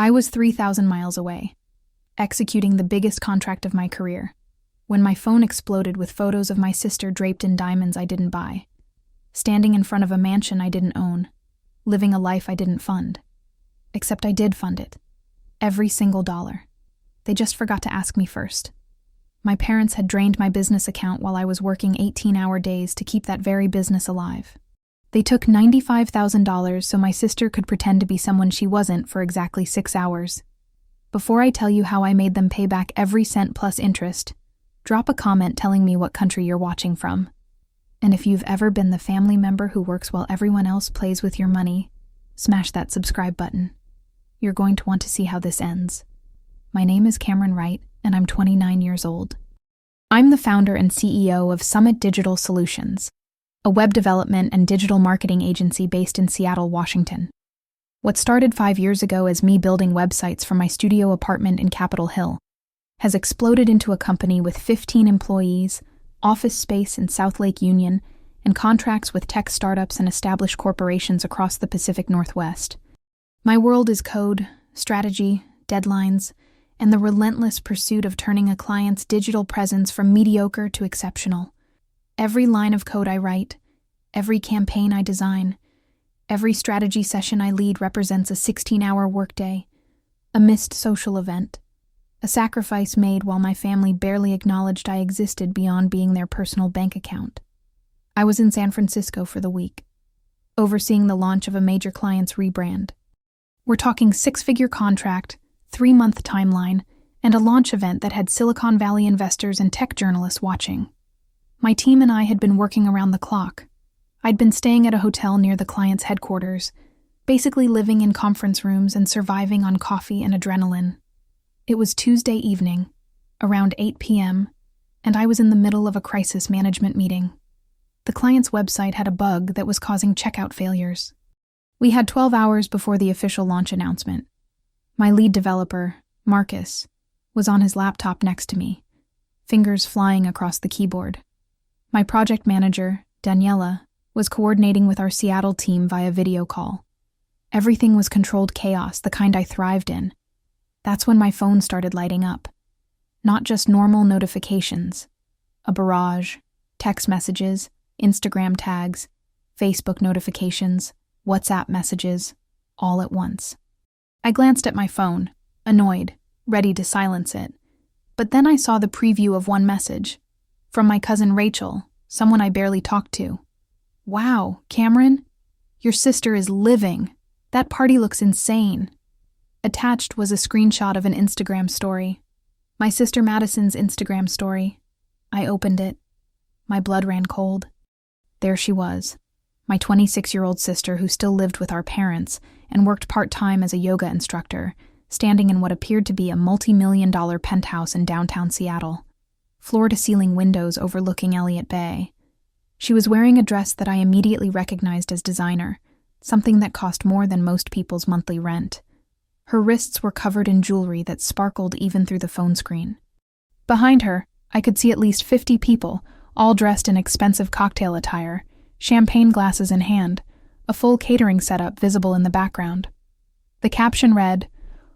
I was 3,000 miles away, executing the biggest contract of my career, when my phone exploded with photos of my sister draped in diamonds I didn't buy, standing in front of a mansion I didn't own, living a life I didn't fund. Except I did fund it. Every single dollar. They just forgot to ask me first. My parents had drained my business account while I was working 18-hour days to keep that very business alive. They took $95,000 so my sister could pretend to be someone she wasn't for exactly 6 hours. Before I tell you how I made them pay back every cent plus interest, drop a comment telling me what country you're watching from. And if you've ever been the family member who works while everyone else plays with your money, smash that subscribe button. You're going to want to see how this ends. My name is Cameron Wright, and I'm 29 years old. I'm the founder and CEO of Summit Digital Solutions, a web development and digital marketing agency based in Seattle, Washington. What started 5 years ago as me building websites from my studio apartment in Capitol Hill has exploded into a company with 15 employees, office space in South Lake Union, and contracts with tech startups and established corporations across the Pacific Northwest. My world is code, strategy, deadlines, and the relentless pursuit of turning a client's digital presence from mediocre to exceptional. Every line of code I write, every campaign I design, every strategy session I lead represents a 16-hour workday, a missed social event, a sacrifice made while my family barely acknowledged I existed beyond being their personal bank account. I was in San Francisco for the week, overseeing the launch of a major client's rebrand. We're talking 6-figure contract, 3-month timeline, and a launch event that had Silicon Valley investors and tech journalists watching. My team and I had been working around the clock. I'd been staying at a hotel near the client's headquarters, basically living in conference rooms and surviving on coffee and adrenaline. It was Tuesday evening, around 8 p.m., and I was in the middle of a crisis management meeting. The client's website had a bug that was causing checkout failures. We had 12 hours before the official launch announcement. My lead developer, Marcus, was on his laptop next to me, fingers flying across the keyboard. My project manager, Daniela, was coordinating with our Seattle team via video call. Everything was controlled chaos, the kind I thrived in. That's when my phone started lighting up. Not just normal notifications, a barrage, text messages, Instagram tags, Facebook notifications, WhatsApp messages, all at once. I glanced at my phone, annoyed, ready to silence it. But then I saw the preview of one message. From my cousin Rachel, someone I barely talked to. "Wow, Cameron, your sister is living. That party looks insane." Attached was a screenshot of an Instagram story. My sister Madison's Instagram story. I opened it. My blood ran cold. There she was, my 26-year-old sister who still lived with our parents and worked part-time as a yoga instructor, standing in what appeared to be a multi-million-dollar penthouse in downtown Seattle, floor-to-ceiling windows overlooking Elliott Bay. She was wearing a dress that I immediately recognized as designer, something that cost more than most people's monthly rent. Her wrists were covered in jewelry that sparkled even through the phone screen. Behind her, I could see at least 50 people, all dressed in expensive cocktail attire, champagne glasses in hand, a full catering setup visible in the background. The caption read,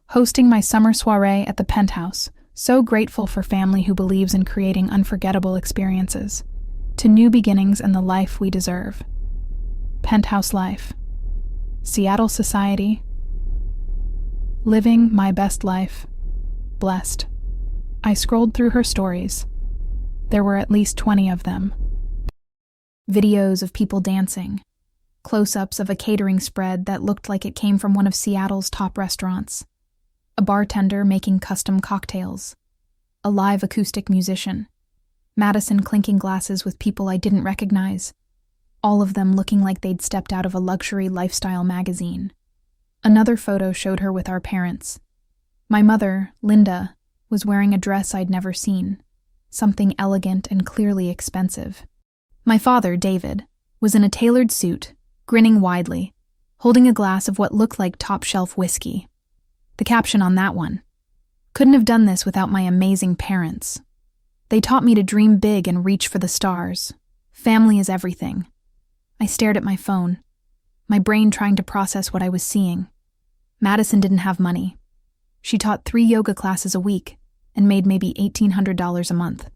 "Hosting my summer soiree at the penthouse. So grateful for family who believes in creating unforgettable experiences. To new beginnings and the life we deserve. Penthouse life. Seattle society. Living my best life. Blessed." I scrolled through her stories. There were at least 20 of them. Videos of people dancing. Close-ups of a catering spread that looked like it came from one of Seattle's top restaurants. A bartender making custom cocktails. A live acoustic musician. Madison clinking glasses with people I didn't recognize. All of them looking like they'd stepped out of a luxury lifestyle magazine. Another photo showed her with our parents. My mother, Linda, was wearing a dress I'd never seen. Something elegant and clearly expensive. My father, David, was in a tailored suit, grinning widely, holding a glass of what looked like top-shelf whiskey. The caption on that one, "Couldn't have done this without my amazing parents. They taught me to dream big and reach for the stars. Family is everything." I stared at my phone, my brain trying to process what I was seeing. Madison didn't have money. She taught 3 yoga classes a week and made maybe $1,800 a month.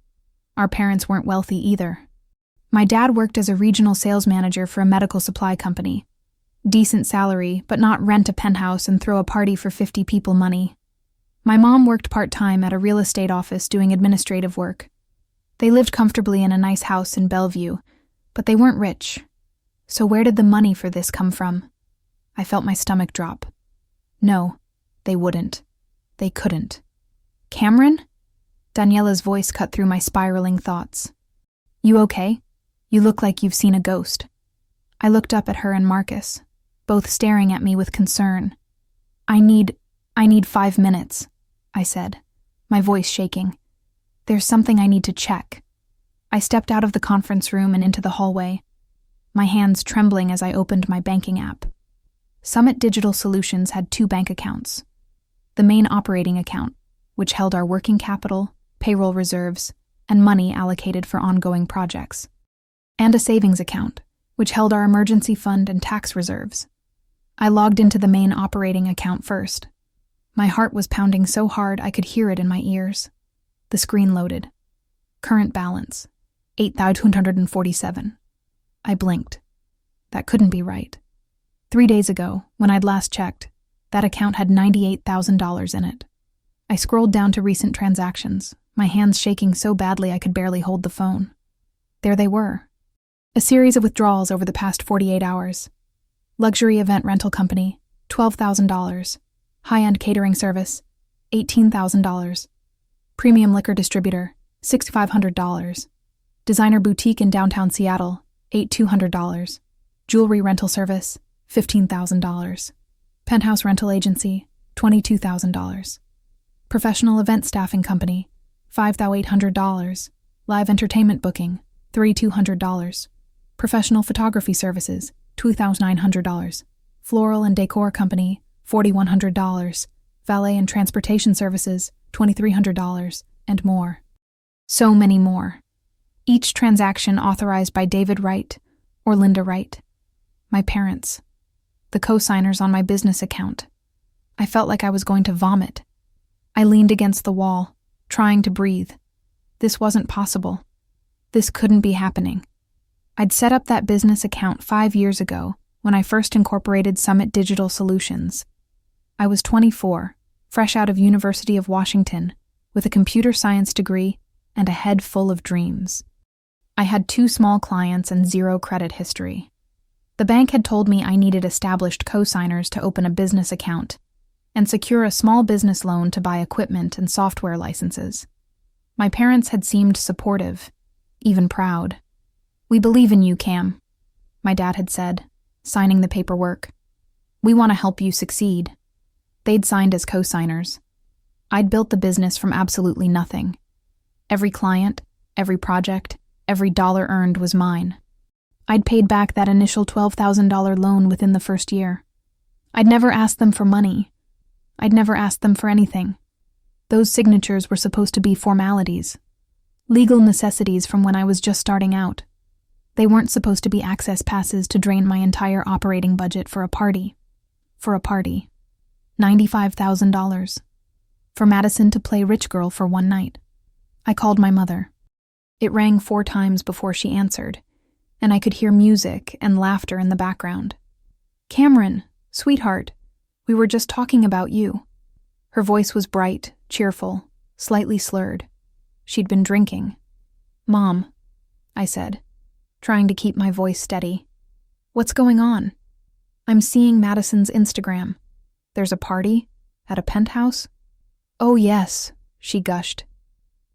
Our parents weren't wealthy either. My dad worked as a regional sales manager for a medical supply company. Decent salary, but not rent a penthouse and throw a party for 50 people money. My mom worked part-time at a real estate office doing administrative work. They lived comfortably in a nice house in Bellevue, but they weren't rich. So where did the money for this come from? I felt my stomach drop. No, they wouldn't. They couldn't. Cameron? Daniela's voice cut through my spiraling thoughts. You okay? You look like you've seen a ghost. I looked up at her and Marcus, both staring at me with concern. I need 5 minutes, I said, my voice shaking. There's something I need to check. I stepped out of the conference room and into the hallway, my hands trembling as I opened my banking app. Summit Digital Solutions had 2 bank accounts. The main operating account, which held our working capital, payroll reserves, and money allocated for ongoing projects. And a savings account, which held our emergency fund and tax reserves. I logged into the main operating account first. My heart was pounding so hard I could hear it in my ears. The screen loaded. Current balance, $8,247. I blinked. That couldn't be right. 3 days ago, when I'd last checked, that account had $98,000 in it. I scrolled down to recent transactions, my hands shaking so badly I could barely hold the phone. There they were. A series of withdrawals over the past 48 hours. Luxury event rental company, $12,000. High-end catering service, $18,000. Premium liquor distributor, $6,500. Designer boutique in downtown Seattle, $8,200. Jewelry rental service, $15,000. Penthouse rental agency, $22,000. Professional event staffing company, $5,800. Live entertainment booking, $3,200. Professional photography services, $2,900. Floral and decor company, $4,100. Valet and transportation services, $2,300, and more. So many more. Each transaction authorized by David Wright or Linda Wright. My parents. The co-signers on my business account. I felt like I was going to vomit. I leaned against the wall, trying to breathe. This wasn't possible. This couldn't be happening. I'd set up that business account 5 years ago when I first incorporated Summit Digital Solutions. I was 24, fresh out of University of Washington, with a computer science degree and a head full of dreams. I had 2 small clients and 0 credit history. The bank had told me I needed established co-signers to open a business account and secure a small business loan to buy equipment and software licenses. My parents had seemed supportive, even proud. "We believe in you, Cam," my dad had said, signing the paperwork. "We want to help you succeed." They'd signed as co-signers. I'd built the business from absolutely nothing. Every client, every project, every dollar earned was mine. I'd paid back that initial $12,000 loan within the first year. I'd never asked them for money. I'd never asked them for anything. Those signatures were supposed to be formalities, legal necessities from when I was just starting out. They weren't supposed to be access passes to drain my entire operating budget for a party. For a party. $95,000. For Madison to play rich girl for one night. I called my mother. It rang 4 times before she answered, and I could hear music and laughter in the background. "Cameron, sweetheart, we were just talking about you." Her voice was bright, cheerful, slightly slurred. She'd been drinking. "Mom," I said, trying to keep my voice steady. "What's going on? I'm seeing Madison's Instagram. There's a party? At a penthouse?" "Oh yes," she gushed.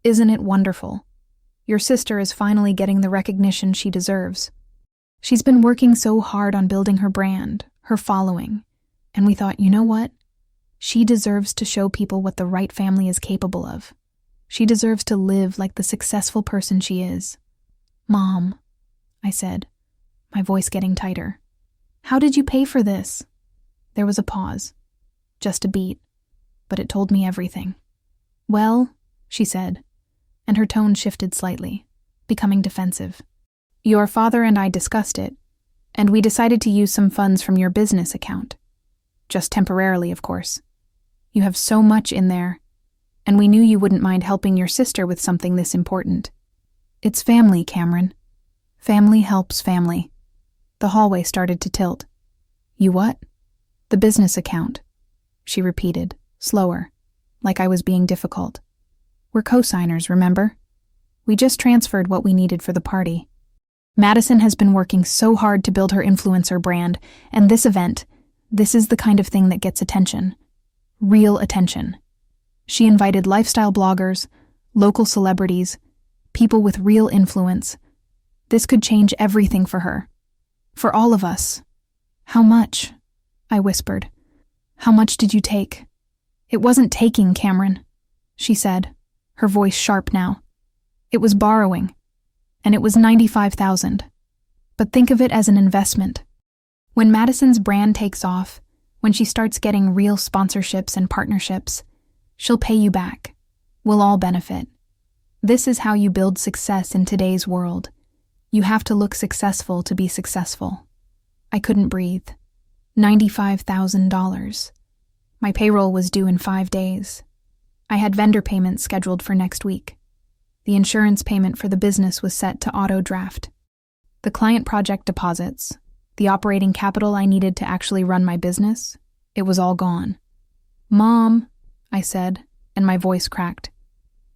"Isn't it wonderful? Your sister is finally getting the recognition she deserves. She's been working so hard on building her brand, her following, and we thought, you know what? She deserves to show people what the Wright family is capable of. She deserves to live like the successful person she is." "Mom," I said, my voice getting tighter. "How did you pay for this?" There was a pause. Just a beat, but it told me everything. "Well," she said, and her tone shifted slightly, becoming defensive. "Your father and I discussed it, and we decided to use some funds from your business account. Just temporarily, of course. You have so much in there, and we knew you wouldn't mind helping your sister with something this important. It's family, Cameron. Family helps family. The hallway started to tilt. You what? The business account, she repeated, slower, like I was being difficult. We're co-signers, remember? We just transferred what we needed for the party. Madison has been working so hard to build her influencer brand, and this event, this is the kind of thing that gets attention. Real attention. She invited lifestyle bloggers, local celebrities, people with real influence. This could change everything for her. For all of us. How much? I whispered. How much did you take? It wasn't taking, Cameron, she said, her voice sharp now. It was borrowing, and it was $95,000. But think of it as an investment. When Madison's brand takes off, when she starts getting real sponsorships and partnerships, she'll pay you back. We'll all benefit. This is how you build success in today's world. You have to look successful to be successful. I couldn't breathe. $95,000. My payroll was due in 5 days. I had vendor payments scheduled for next week. The insurance payment for the business was set to auto-draft. The client project deposits, the operating capital I needed to actually run my business, it was all gone. Mom, I said, and my voice cracked.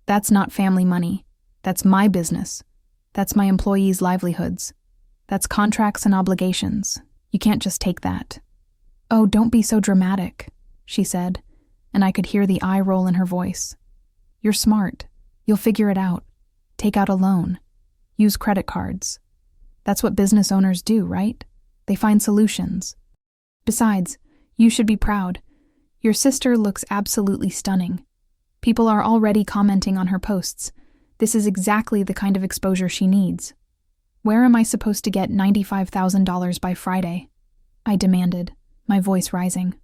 That's not family money. That's my business. That's my employees' livelihoods. That's contracts and obligations. You can't just take that. Oh, don't be so dramatic, she said, and I could hear the eye roll in her voice. You're smart. You'll figure it out. Take out a loan. Use credit cards. That's what business owners do, right? They find solutions. Besides, you should be proud. Your sister looks absolutely stunning. People are already commenting on her posts. This is exactly the kind of exposure she needs. Where am I supposed to get $95,000 by Friday? I demanded, my voice rising.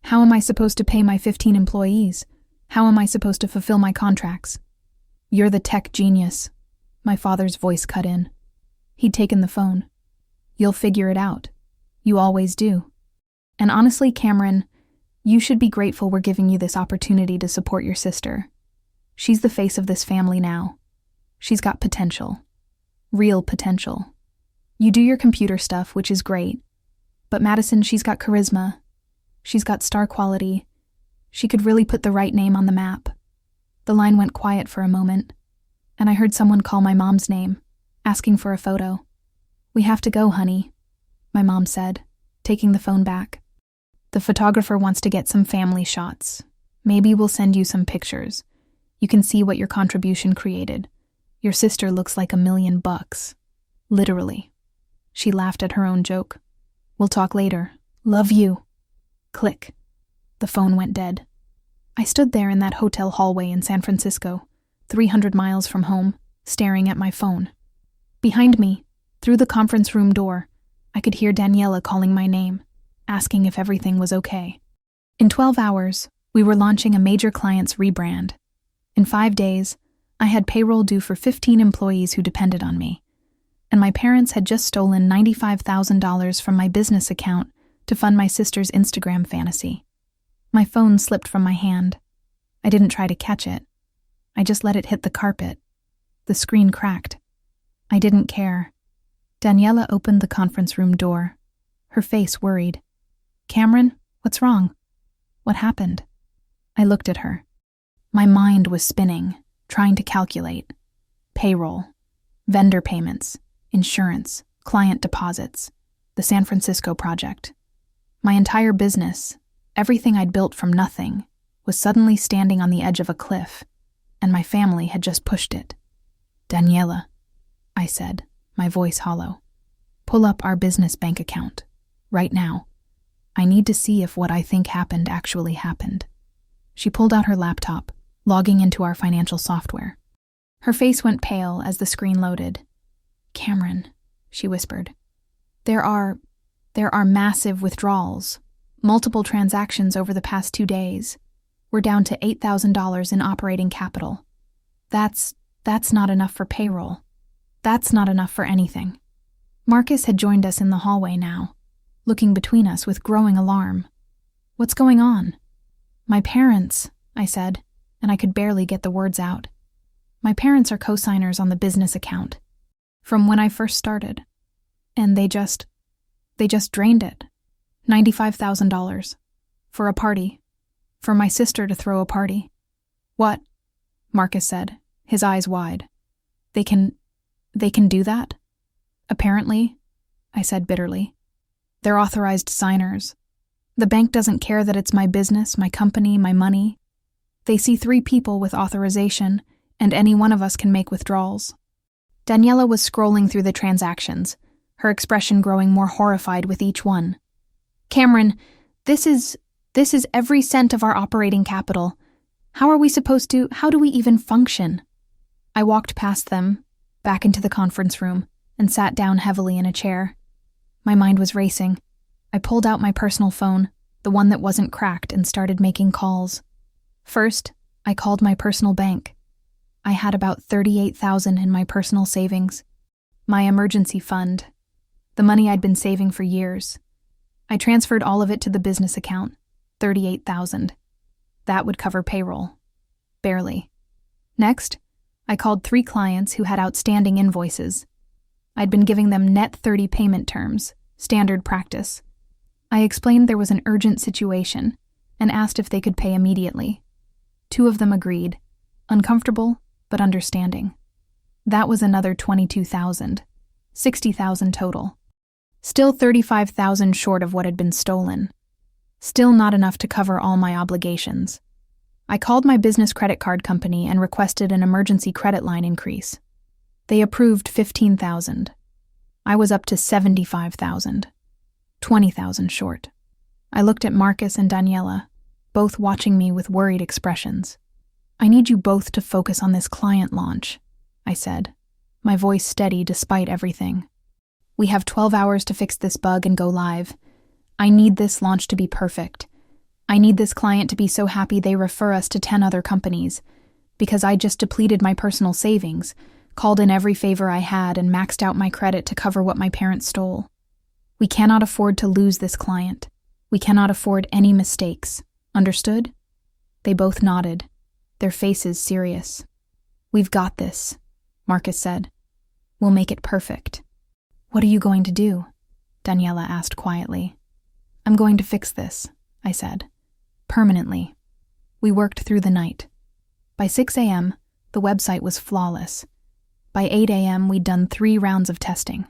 How am I supposed to pay my 15 employees? How am I supposed to fulfill my contracts? You're the tech genius. My father's voice cut in. He'd taken the phone. You'll figure it out. You always do. And honestly, Cameron, you should be grateful we're giving you this opportunity to support your sister. She's the face of this family now. She's got potential. Real potential. You do your computer stuff, which is great. But Madison, she's got charisma. She's got star quality. She could really put the right name on the map. The line went quiet for a moment, and I heard someone call my mom's name, asking for a photo. We have to go, honey, my mom said, taking the phone back. The photographer wants to get some family shots. Maybe we'll send you some pictures. You can see what your contribution created. Your sister looks like $1 million. Literally. She laughed at her own joke. We'll talk later. Love you. Click. The phone went dead. I stood there in that hotel hallway in San Francisco, 300 miles from home, staring at my phone. Behind me, through the conference room door, I could hear Daniela calling my name, asking if everything was okay. In 12 hours, we were launching a major client's rebrand. In 5 days, I had payroll due for 15 employees who depended on me, and my parents had just stolen $95,000 from my business account to fund my sister's Instagram fantasy. My phone slipped from my hand. I didn't try to catch it. I just let it hit the carpet. The screen cracked. I didn't care. Daniela opened the conference room door, her face worried. Cameron, what's wrong? What happened? I looked at her. My mind was spinning, trying to calculate. Payroll, vendor payments, insurance, client deposits, the San Francisco project. My entire business, everything I'd built from nothing, was suddenly standing on the edge of a cliff, and my family had just pushed it. Daniela, I said, my voice hollow, pull up our business bank account, right now. I need to see if what I think happened actually happened. She pulled out her laptop, logging into our financial software. Her face went pale as the screen loaded. Cameron, she whispered, there are massive withdrawals, multiple transactions over the past 2 days. We're down to $8,000 in operating capital. That's not enough for payroll. That's not enough for anything. Marcus had joined us in the hallway now, looking between us with growing alarm. What's going on? My parents, I said, and I could barely get the words out. My parents are co-signers on the business account from when I first started, and they just drained it. $95,000 for a party, for my sister to throw a party. What? Marcus said, his eyes wide. They can do that? Apparently, I said bitterly. They're authorized signers. The bank doesn't care that it's my business, my company, my money. They see 3 people with authorization, and any one of us can make withdrawals. Daniela was scrolling through the transactions, her expression growing more horrified with each one. Cameron, this is every cent of our operating capital. How do we even function? I walked past them, back into the conference room, and sat down heavily in a chair. My mind was racing. I pulled out my personal phone, the one that wasn't cracked, and started making calls. First, I called my personal bank. I had about $38,000 in my personal savings, my emergency fund, the money I'd been saving for years. I transferred all of it to the business account, $38,000. That would cover payroll. Barely. Next, I called 3 clients who had outstanding invoices. I'd been giving them net 30 payment terms, standard practice. I explained there was an urgent situation and asked if they could pay immediately. 2 of them agreed, uncomfortable but understanding. That was another $22,000, $60,000 total. Still $35,000 short of what had been stolen. Still not enough to cover all my obligations. I called my business credit card company and requested an emergency credit line increase. They approved $15,000. I was up to $75,000, $20,000 short. I looked at Marcus and Daniela, both watching me with worried expressions. I need you both to focus on this client launch, I said, my voice steady despite everything. We have 12 hours to fix this bug and go live. I need this launch to be perfect. I need this client to be so happy they refer us to 10 other companies, because I just depleted my personal savings, called in every favor I had, and maxed out my credit to cover what my parents stole. We cannot afford to lose this client. We cannot afford any mistakes. Understood? They both nodded, their faces serious. We've got this, Marcus said. We'll make it perfect. What are you going to do? Daniela asked quietly. I'm going to fix this, I said. Permanently. We worked through the night. By 6 a.m., the website was flawless. By 8 a.m., we'd done 3 rounds of testing.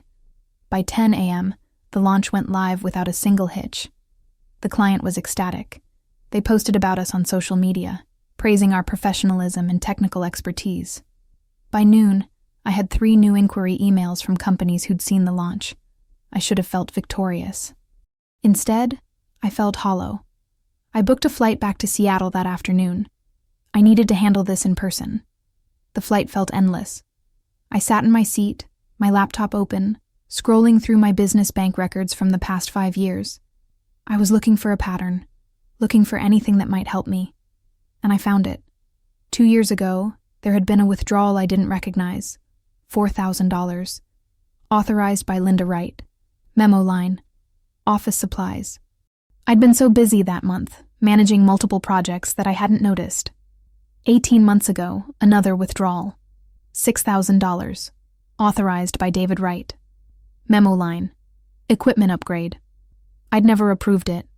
By 10 a.m., the launch went live without a single hitch. The client was ecstatic. They posted about us on social media, praising our professionalism and technical expertise. By noon, I had 3 new inquiry emails from companies who'd seen the launch. I should have felt victorious. Instead, I felt hollow. I booked a flight back to Seattle that afternoon. I needed to handle this in person. The flight felt endless. I sat in my seat, my laptop open, scrolling through my business bank records from the past 5 years. I was looking for a pattern, looking for anything that might help me. And I found it. 2 years ago, there had been a withdrawal I didn't recognize. $4,000. Authorized by Linda Wright. Memo line. Office supplies. I'd been so busy that month, managing multiple projects, that I hadn't noticed. 18 months ago, another withdrawal. $6,000. Authorized by David Wright. Memo line. Equipment upgrade. I'd never approved it.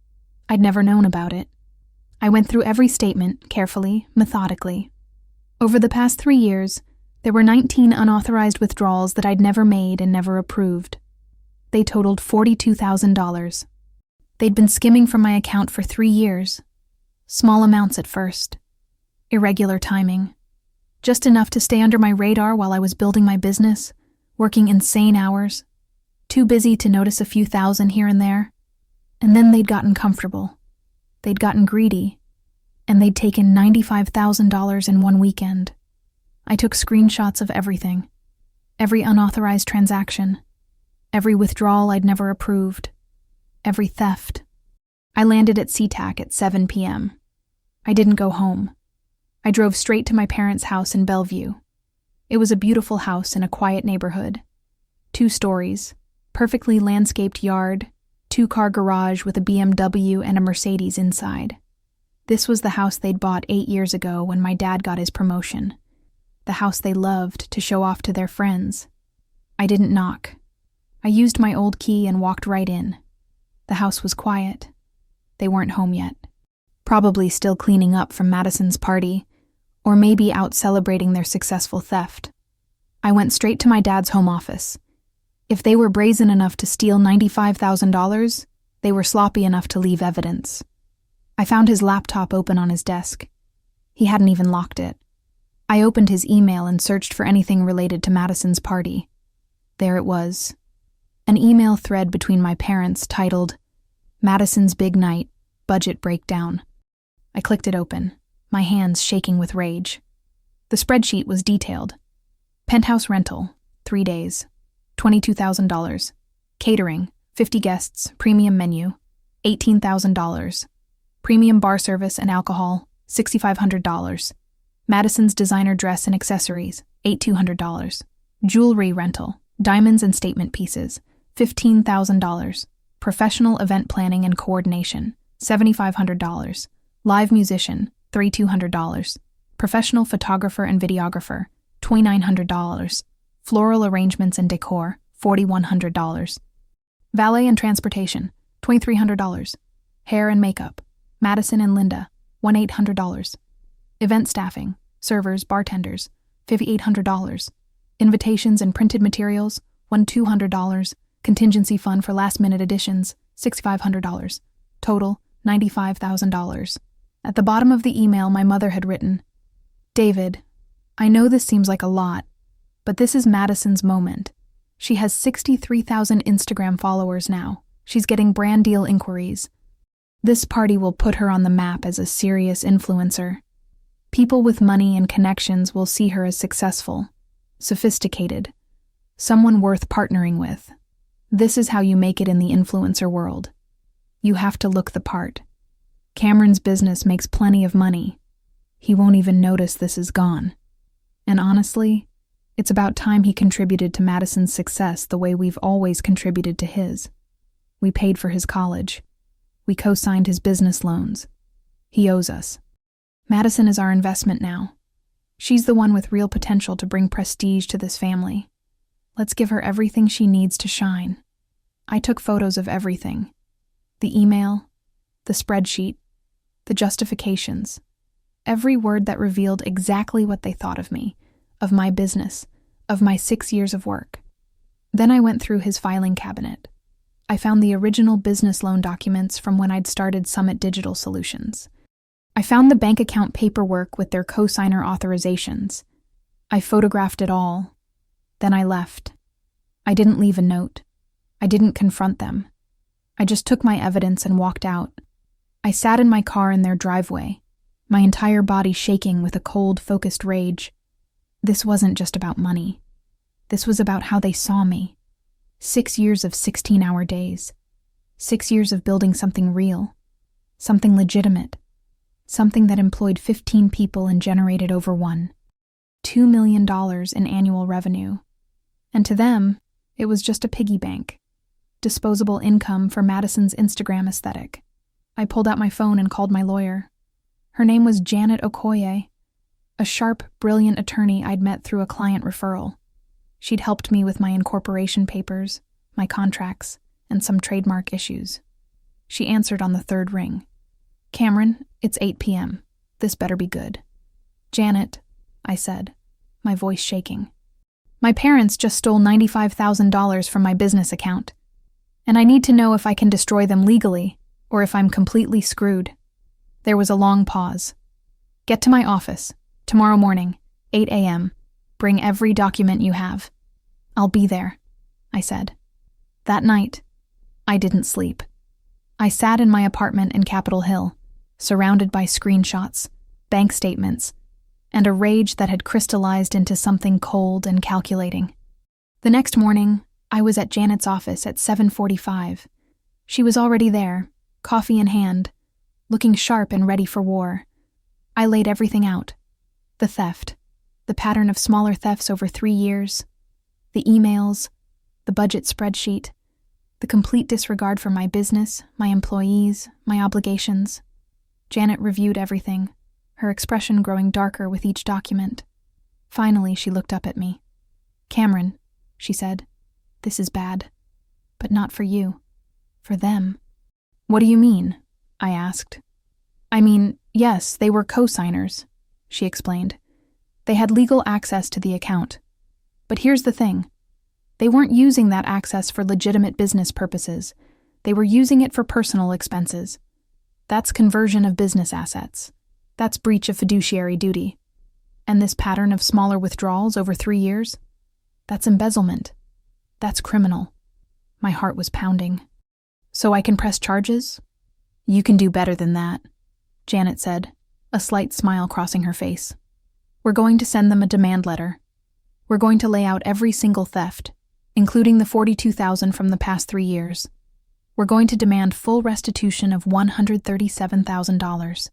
I'd never known about it. I went through every statement, carefully, methodically. Over the past 3 years, there were 19 unauthorized withdrawals that I'd never made and never approved. They totaled $42,000. They'd been skimming from my account for 3 years. Small amounts at first. Irregular timing. Just enough to stay under my radar while I was building my business, working insane hours. Too busy to notice a few thousand here and there. And then they'd gotten comfortable. They'd gotten greedy. And they'd taken $95,000 in one weekend. I took screenshots of everything. Every unauthorized transaction. Every withdrawal I'd never approved. Every theft. I landed at SeaTac at 7 p.m. I didn't go home. I drove straight to my parents' house in Bellevue. It was a beautiful house in a quiet neighborhood. 2 stories, perfectly landscaped yard, 2-car garage with a BMW and a Mercedes inside. This was the house they'd bought 8 years ago when my dad got his promotion. The house they loved to show off to their friends. I didn't knock. I used my old key and walked right in. The house was quiet. They weren't home yet. Probably still cleaning up from Madison's party, or maybe out celebrating their successful theft. I went straight to my dad's home office. If they were brazen enough to steal $95,000, they were sloppy enough to leave evidence. I found his laptop open on his desk. He hadn't even locked it. I opened his email and searched for anything related to Madison's party. There it was. An email thread between my parents titled, "Madison's Big Night, Budget Breakdown." I clicked it open, my hands shaking with rage. The spreadsheet was detailed. Penthouse rental, 3 days, $22,000. Catering, 50 guests, premium menu, $18,000. Premium bar service and alcohol, $6,500. Madison's designer dress and accessories, $8,200. Jewelry rental, diamonds and statement pieces, $15,000. Professional event planning and coordination, $7,500. Live musician, $3,200. Professional photographer and videographer, $2,900. Floral arrangements and decor, $4,100. Valet and transportation, $2,300. Hair and makeup, Madison and Linda, $1,800. Event staffing, servers, bartenders, $5,800. Invitations and printed materials, $1,200. Contingency fund for last-minute additions, $6,500. Total, $95,000. At the bottom of the email, my mother had written, "David, I know this seems like a lot, but this is Madison's moment. She has 63,000 Instagram followers now. She's getting brand deal inquiries. This party will put her on the map as a serious influencer. People with money and connections will see her as successful, sophisticated, someone worth partnering with. This is how you make it in the influencer world. You have to look the part. Cameron's business makes plenty of money. He won't even notice this is gone. And honestly, it's about time he contributed to Madison's success the way we've always contributed to his. We paid for his college. We co-signed his business loans. He owes us. Madison is our investment now. She's the one with real potential to bring prestige to this family. Let's give her everything she needs to shine." I took photos of everything. The email, the spreadsheet, the justifications. Every word that revealed exactly what they thought of me, of my business, of my 6 years of work. Then I went through his filing cabinet. I found the original business loan documents from when I'd started Summit Digital Solutions. I found the bank account paperwork with their co-signer authorizations. I photographed it all. Then I left. I didn't leave a note. I didn't confront them. I just took my evidence and walked out. I sat in my car in their driveway, my entire body shaking with a cold, focused rage. This wasn't just about money. This was about how they saw me. 6 years of 16-hour days. 6 years of building something real. Something legitimate. Something that employed 15 people and generated over $2 million in annual revenue. And to them, it was just a piggy bank. Disposable income for Madison's Instagram aesthetic. I pulled out my phone and called my lawyer. Her name was Janet Okoye, a sharp, brilliant attorney I'd met through a client referral. She'd helped me with my incorporation papers, my contracts, and some trademark issues. She answered on the third ring. "Cameron, it's 8 p.m. This better be good." "Janet," I said, my voice shaking. "My parents just stole $95,000 from my business account, and I need to know if I can destroy them legally or if I'm completely screwed." There was a long pause. "Get to my office, tomorrow morning, 8 a.m. Bring every document you have." "I'll be there," I said. That night, I didn't sleep. I sat in my apartment in Capitol Hill, surrounded by screenshots, bank statements, and a rage that had crystallized into something cold and calculating. The next morning, I was at Janet's office at 7:45. She was already there, coffee in hand, looking sharp and ready for war. I laid everything out. The theft, the pattern of smaller thefts over 3 years, the emails, the budget spreadsheet, the complete disregard for my business, my employees, my obligations. Janet reviewed everything, her expression growing darker with each document. Finally, she looked up at me. "Cameron," she said, "this is bad. But not for you. For them." "What do you mean?" I asked. "I mean, yes, they were co-signers," she explained. "They had legal access to the account. But here's the thing. They weren't using that access for legitimate business purposes. They were using it for personal expenses. That's conversion of business assets. That's breach of fiduciary duty. And this pattern of smaller withdrawals over 3 years? That's embezzlement. That's criminal." My heart was pounding. "So I can press charges?" "You can do better than that," Janet said, a slight smile crossing her face. "We're going to send them a demand letter. We're going to lay out every single theft, including the $42,000 from the past 3 years. We're going to demand full restitution of $137,000.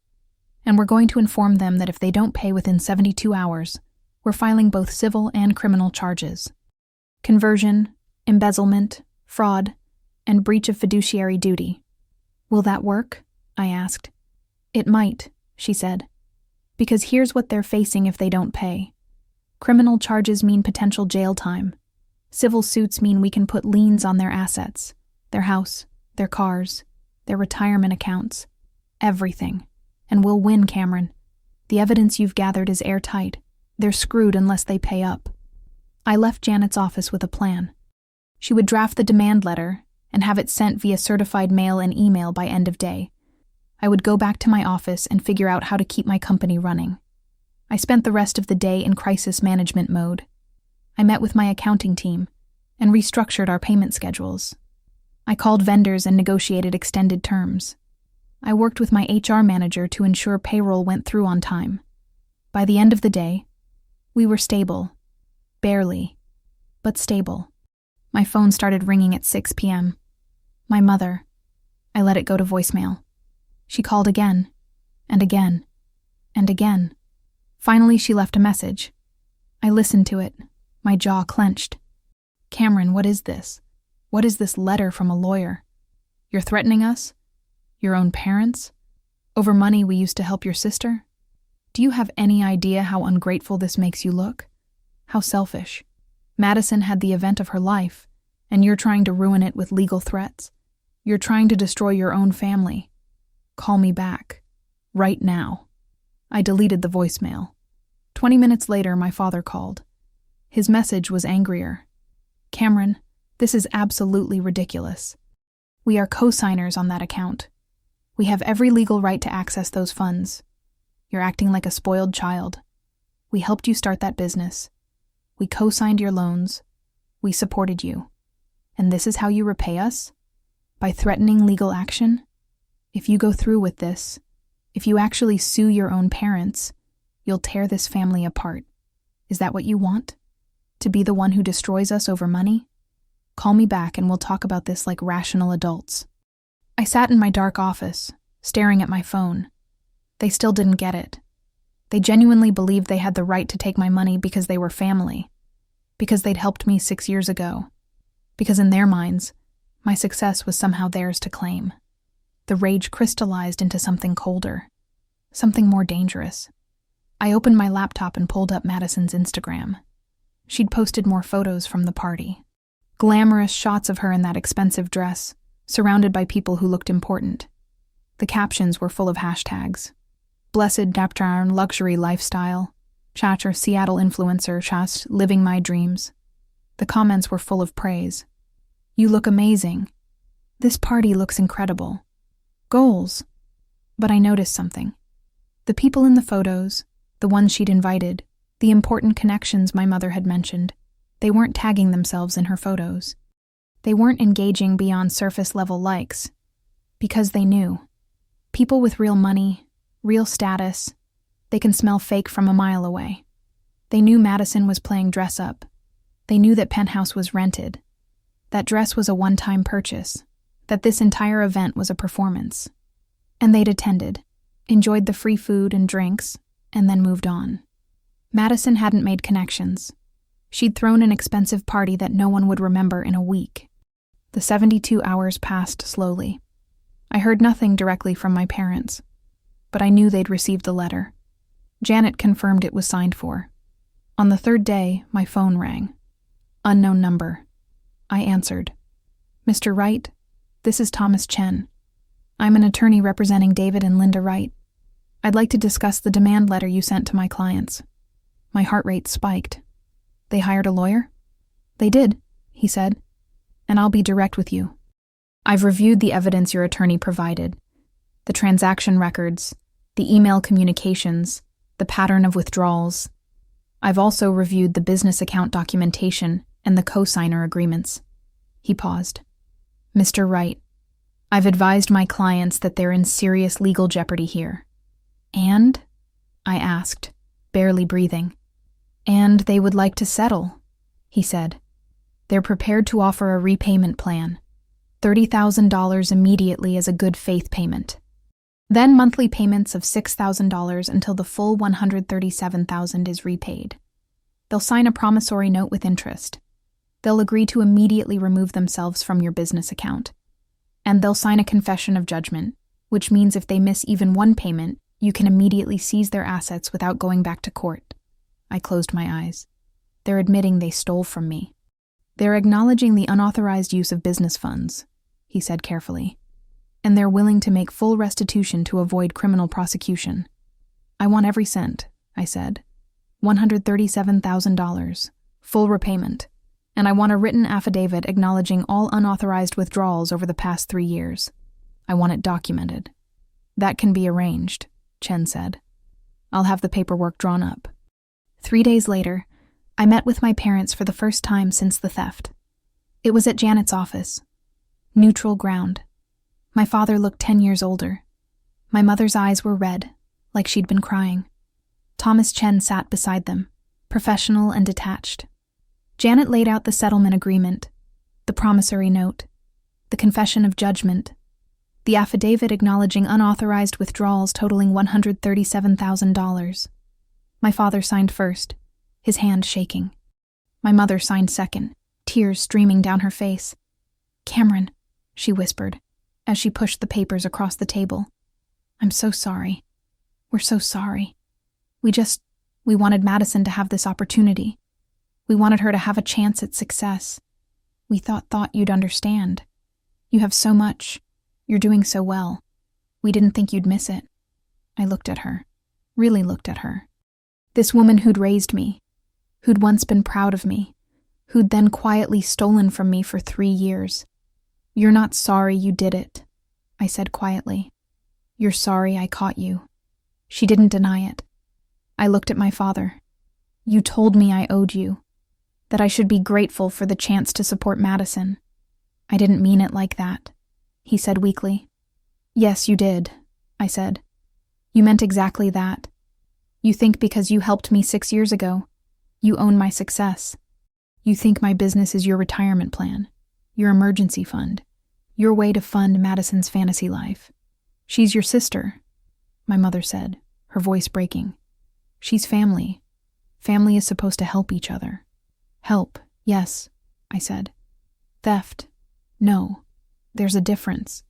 And we're going to inform them that if they don't pay within 72 hours, we're filing both civil and criminal charges. Conversion, embezzlement, fraud, and breach of fiduciary duty. Will that work?" I asked. "It might," she said. "Because here's what they're facing if they don't pay. Criminal charges mean potential jail time. Civil suits mean we can put liens on their assets, their house, their cars, their retirement accounts, everything. And we'll win, Cameron. The evidence you've gathered is airtight. They're screwed unless they pay up." I left Janet's office with a plan. She would draft the demand letter and have it sent via certified mail and email by end of day. I would go back to my office and figure out how to keep my company running. I spent the rest of the day in crisis management mode. I met with my accounting team and restructured our payment schedules. I called vendors and negotiated extended terms. I worked with my HR manager to ensure payroll went through on time. By the end of the day, we were stable. Barely, but stable. My phone started ringing at 6 p.m. My mother. I let it go to voicemail. She called again, and again, and again. Finally, she left a message. I listened to it, my jaw clenched. "Cameron, what is this? What is this letter from a lawyer? You're threatening us? Your own parents? Over money we used to help your sister? Do you have any idea how ungrateful this makes you look? How selfish. Madison had the event of her life, and you're trying to ruin it with legal threats. You're trying to destroy your own family. Call me back. Right now." I deleted the voicemail. 20 minutes later, my father called. His message was angrier. "Cameron, this is absolutely ridiculous. We are co-signers on that account. We have every legal right to access those funds. You're acting like a spoiled child. We helped you start that business. We co-signed your loans. We supported you. And this is how you repay us? By threatening legal action? If you go through with this, if you actually sue your own parents, you'll tear this family apart. Is that what you want? To be the one who destroys us over money? Call me back and we'll talk about this like rational adults." I sat in my dark office, staring at my phone. They still didn't get it. They genuinely believed they had the right to take my money because they were family, because they'd helped me 6 years ago, because in their minds, my success was somehow theirs to claim. The rage crystallized into something colder, something more dangerous. I opened my laptop and pulled up Madison's Instagram. She'd posted more photos from the party. Glamorous shots of her in that expensive dress, surrounded by people who looked important. The captions were full of hashtags. Blessed Daptarn luxury lifestyle, Chatter Seattle influencer Chast living my dreams. The comments were full of praise. You look amazing. This party looks incredible. Goals. But I noticed something. The people in the photos, the ones she'd invited, the important connections my mother had mentioned, they weren't tagging themselves in her photos. They weren't engaging beyond surface-level likes. Because they knew. People with real money, real status, they can smell fake from a mile away. They knew Madison was playing dress-up. They knew that Penthouse was rented. That dress was a one-time purchase. That this entire event was a performance. And they'd attended, enjoyed the free food and drinks, and then moved on. Madison hadn't made connections. She'd thrown an expensive party that no one would remember in a week. The 72 hours passed slowly. I heard nothing directly from my parents. but I knew they'd received the letter. Janet confirmed it was signed for. On the third day, my phone rang. Unknown number. I answered. Mr. Wright, this is Thomas Chen. I'm an attorney representing David and Linda Wright. I'd like to discuss the demand letter you sent to my clients. My heart rate spiked. They hired a lawyer? They did, he said. And I'll be direct with you. I've reviewed the evidence your attorney provided. The transaction records, the email communications, the pattern of withdrawals. I've also reviewed the business account documentation and the co-signer agreements. He paused. Mr. Wright, I've advised my clients that they're in serious legal jeopardy here. And? I asked, barely breathing. And they would like to settle, he said. They're prepared to offer a repayment plan, $30,000 immediately as a good faith payment. Then monthly payments of $6,000 until the full $137,000 is repaid. They'll sign a promissory note with interest. They'll agree to immediately remove themselves from your business account. And they'll sign a confession of judgment, which means if they miss even one payment, you can immediately seize their assets without going back to court. I closed my eyes. They're admitting they stole from me. They're acknowledging the unauthorized use of business funds, he said carefully. And they're willing to make full restitution to avoid criminal prosecution. I want every cent, I said. $137,000, full repayment. And I want a written affidavit acknowledging all unauthorized withdrawals over the past 3 years. I want it documented. That can be arranged, Chen said. I'll have the paperwork drawn up. 3 days later, I met with my parents for the first time since the theft. It was at Janet's office. Neutral ground. My father looked 10 years older. My mother's eyes were red, like she'd been crying. Thomas Chen sat beside them, professional and detached. Janet laid out the settlement agreement, the promissory note, the confession of judgment, the affidavit acknowledging unauthorized withdrawals totaling $137,000. My father signed first, his hand shaking. My mother signed second, tears streaming down her face. Cameron, she whispered, as she pushed the papers across the table. I'm so sorry. We're so sorry. We wanted Madison to have this opportunity. We wanted her to have a chance at success. We thought you'd understand. You have so much. You're doing so well. We didn't think you'd miss it. I looked at her, really looked at her. This woman who'd raised me, who'd once been proud of me, who'd then quietly stolen from me for 3 years. You're not sorry you did it, I said quietly. You're sorry I caught you. She didn't deny it. I looked at my father. You told me I owed you, that I should be grateful for the chance to support Madison. I didn't mean it like that, he said weakly. Yes, you did, I said. You meant exactly that. You think because you helped me 6 years ago, you own my success. You think my business is your retirement plan, your emergency fund, your way to fund Madison's fantasy life. She's your sister, my mother said, her voice breaking. She's family. Family is supposed to help each other. Help, yes, I said. Theft, no. There's a difference.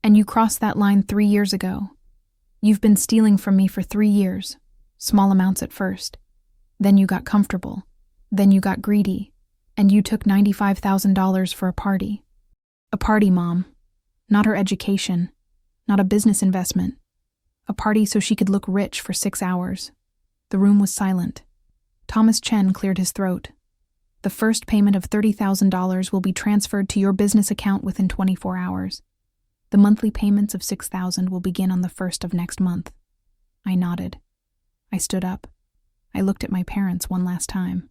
And you crossed that line 3 years ago. You've been stealing from me for 3 years, small amounts at first. Then you got comfortable. Then you got greedy. And you took $95,000 for a party. A party, Mom. Not her education. Not a business investment. A party so she could look rich for 6 hours. The room was silent. Thomas Chen cleared his throat. The first payment of $30,000 will be transferred to your business account within 24 hours. The monthly payments of $6,000 will begin on the 1st of next month. I nodded. I stood up. I looked at my parents one last time.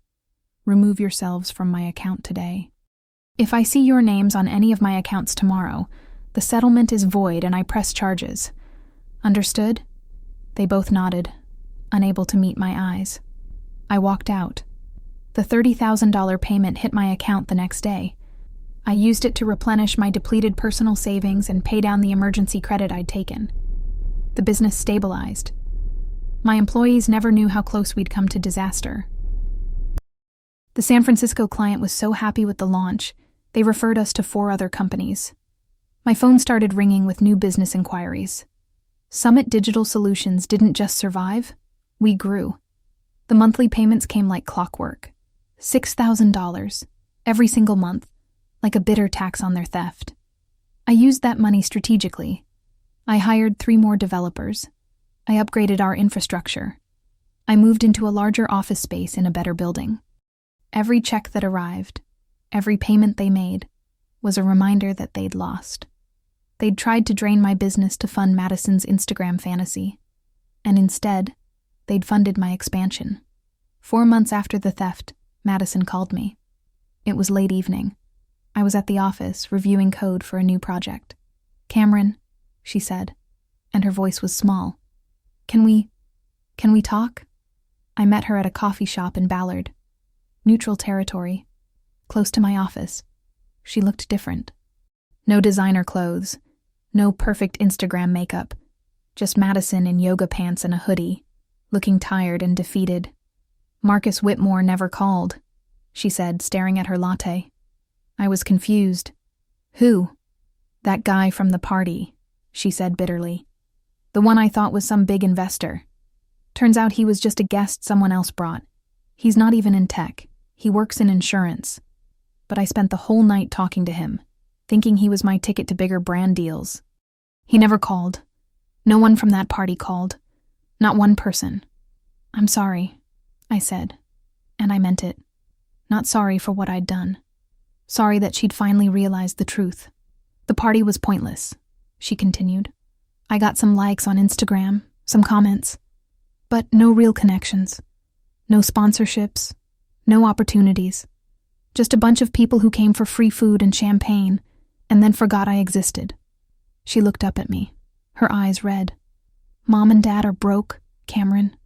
Remove yourselves from my account today. If I see your names on any of my accounts tomorrow, the settlement is void and I press charges. Understood? They both nodded, unable to meet my eyes. I walked out. The $30,000 payment hit my account the next day. I used it to replenish my depleted personal savings and pay down the emergency credit I'd taken. The business stabilized. My employees never knew how close we'd come to disaster. The San Francisco client was so happy with the launch, they referred us to 4 other companies. My phone started ringing with new business inquiries. Summit Digital Solutions didn't just survive, we grew. The monthly payments came like clockwork. $6,000 every single month, like a bitter tax on their theft. I used that money strategically. I hired 3 more developers. I upgraded our infrastructure. I moved into a larger office space in a better building. Every check that arrived, every payment they made, was a reminder that they'd lost. They'd tried to drain my business to fund Madison's Instagram fantasy, and instead, they'd funded my expansion. 4 months after the theft, Madison called me. It was late evening. I was at the office reviewing code for a new project. "Cameron," she said, and her voice was small. Can we talk?" I met her at a coffee shop in Ballard. Neutral territory, close to my office. She looked different. No designer clothes, no perfect Instagram makeup, just Madison in yoga pants and a hoodie, looking tired and defeated. "Marcus Whitmore never called," she said, staring at her latte. I was confused. "Who?" "That guy from the party," she said bitterly. "The one I thought was some big investor. Turns out he was just a guest someone else brought. He's not even in tech. He works in insurance. But I spent the whole night talking to him, thinking he was my ticket to bigger brand deals. He never called. No one from that party called. Not one person. I'm sorry," I said, and I meant it. Not sorry for what I'd done. Sorry that she'd finally realized the truth. "The party was pointless," she continued. "I got some likes on Instagram, some comments, but no real connections. No sponsorships, no opportunities. Just a bunch of people who came for free food and champagne, and then forgot I existed." She looked up at me, her eyes red. "Mom and Dad are broke, Cameron.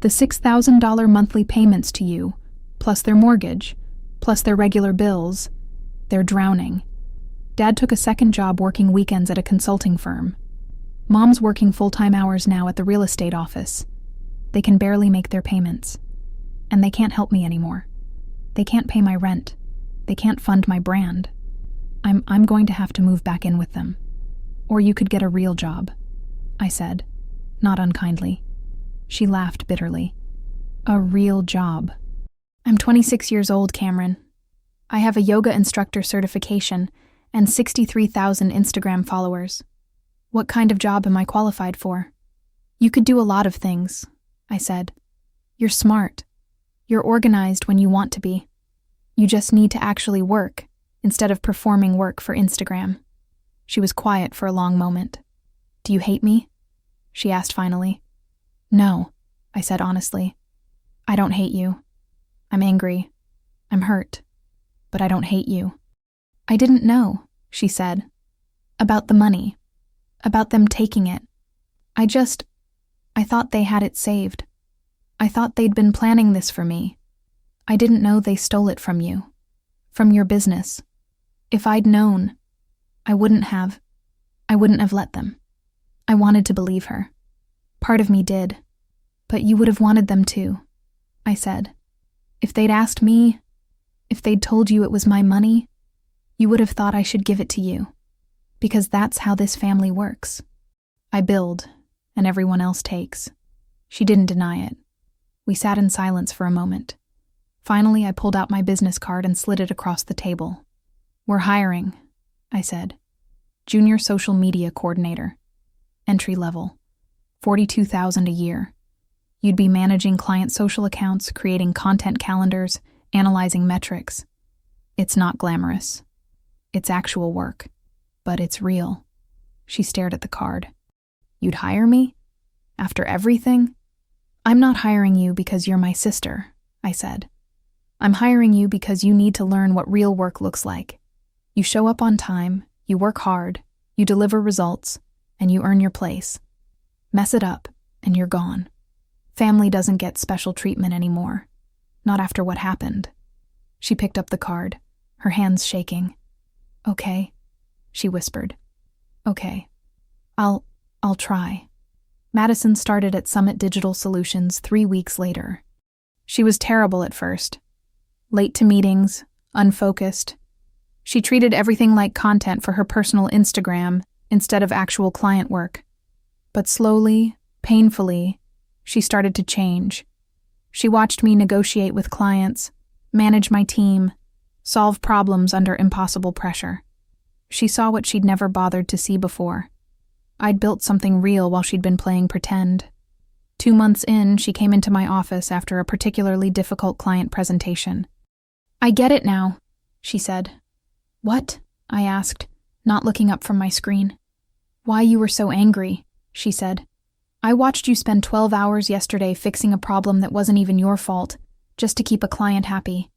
The $6,000 monthly payments to you, plus their mortgage, plus their regular bills, they're drowning. Dad took a second job working weekends at a consulting firm. Mom's working full-time hours now at the real estate office. They can barely make their payments. And they can't help me anymore. They can't pay my rent. They can't fund my brand. I'm going to have to move back in with them. Or you could get a real job," I said, not unkindly. She laughed bitterly. "A real job. I'm 26 years old, Cameron. I have a yoga instructor certification and 63,000 Instagram followers. What kind of job am I qualified for?" "You could do a lot of things," I said. "You're smart. You're organized when you want to be. You just need to actually work instead of performing work for Instagram." She was quiet for a long moment. "Do you hate me?" she asked finally. "No," I said honestly. "I don't hate you. I'm angry. I'm hurt. But I don't hate you." "I didn't know," she said. "About the money. About them taking it. I thought they had it saved. I thought they'd been planning this for me. I didn't know they stole it from you. From your business. If I'd known, I wouldn't have let them." I wanted to believe her. Part of me did. "But you would have wanted them too," I said. "If they'd asked me, if they'd told you it was my money, you would have thought I should give it to you. Because that's how this family works. I build, and everyone else takes." She didn't deny it. We sat in silence for a moment. Finally, I pulled out my business card and slid it across the table. "We're hiring," I said. "Junior social media coordinator. Entry level. 42,000 a year. You'd be managing client social accounts, creating content calendars, analyzing metrics. It's not glamorous. It's actual work. But it's real." She stared at the card. "You'd hire me? After everything?" "I'm not hiring you because you're my sister," I said. "I'm hiring you because you need to learn what real work looks like. You show up on time, you work hard, you deliver results, and you earn your place. Mess it up, and you're gone. Family doesn't get special treatment anymore. Not after what happened." She picked up the card, her hands shaking. "Okay," she whispered. "Okay. I'll try." Madison started at Summit Digital Solutions 3 weeks later. She was terrible at first. Late to meetings, unfocused. She treated everything like content for her personal Instagram instead of actual client work. But slowly, painfully, she started to change. She watched me negotiate with clients, manage my team, solve problems under impossible pressure. She saw what she'd never bothered to see before. I'd built something real while she'd been playing pretend. 2 months in, she came into my office after a particularly difficult client presentation. "I get it now," she said. "What?" I asked, not looking up from my screen. "Why you were so angry," she said. "I watched you spend 12 hours yesterday fixing a problem that wasn't even your fault, just to keep a client happy.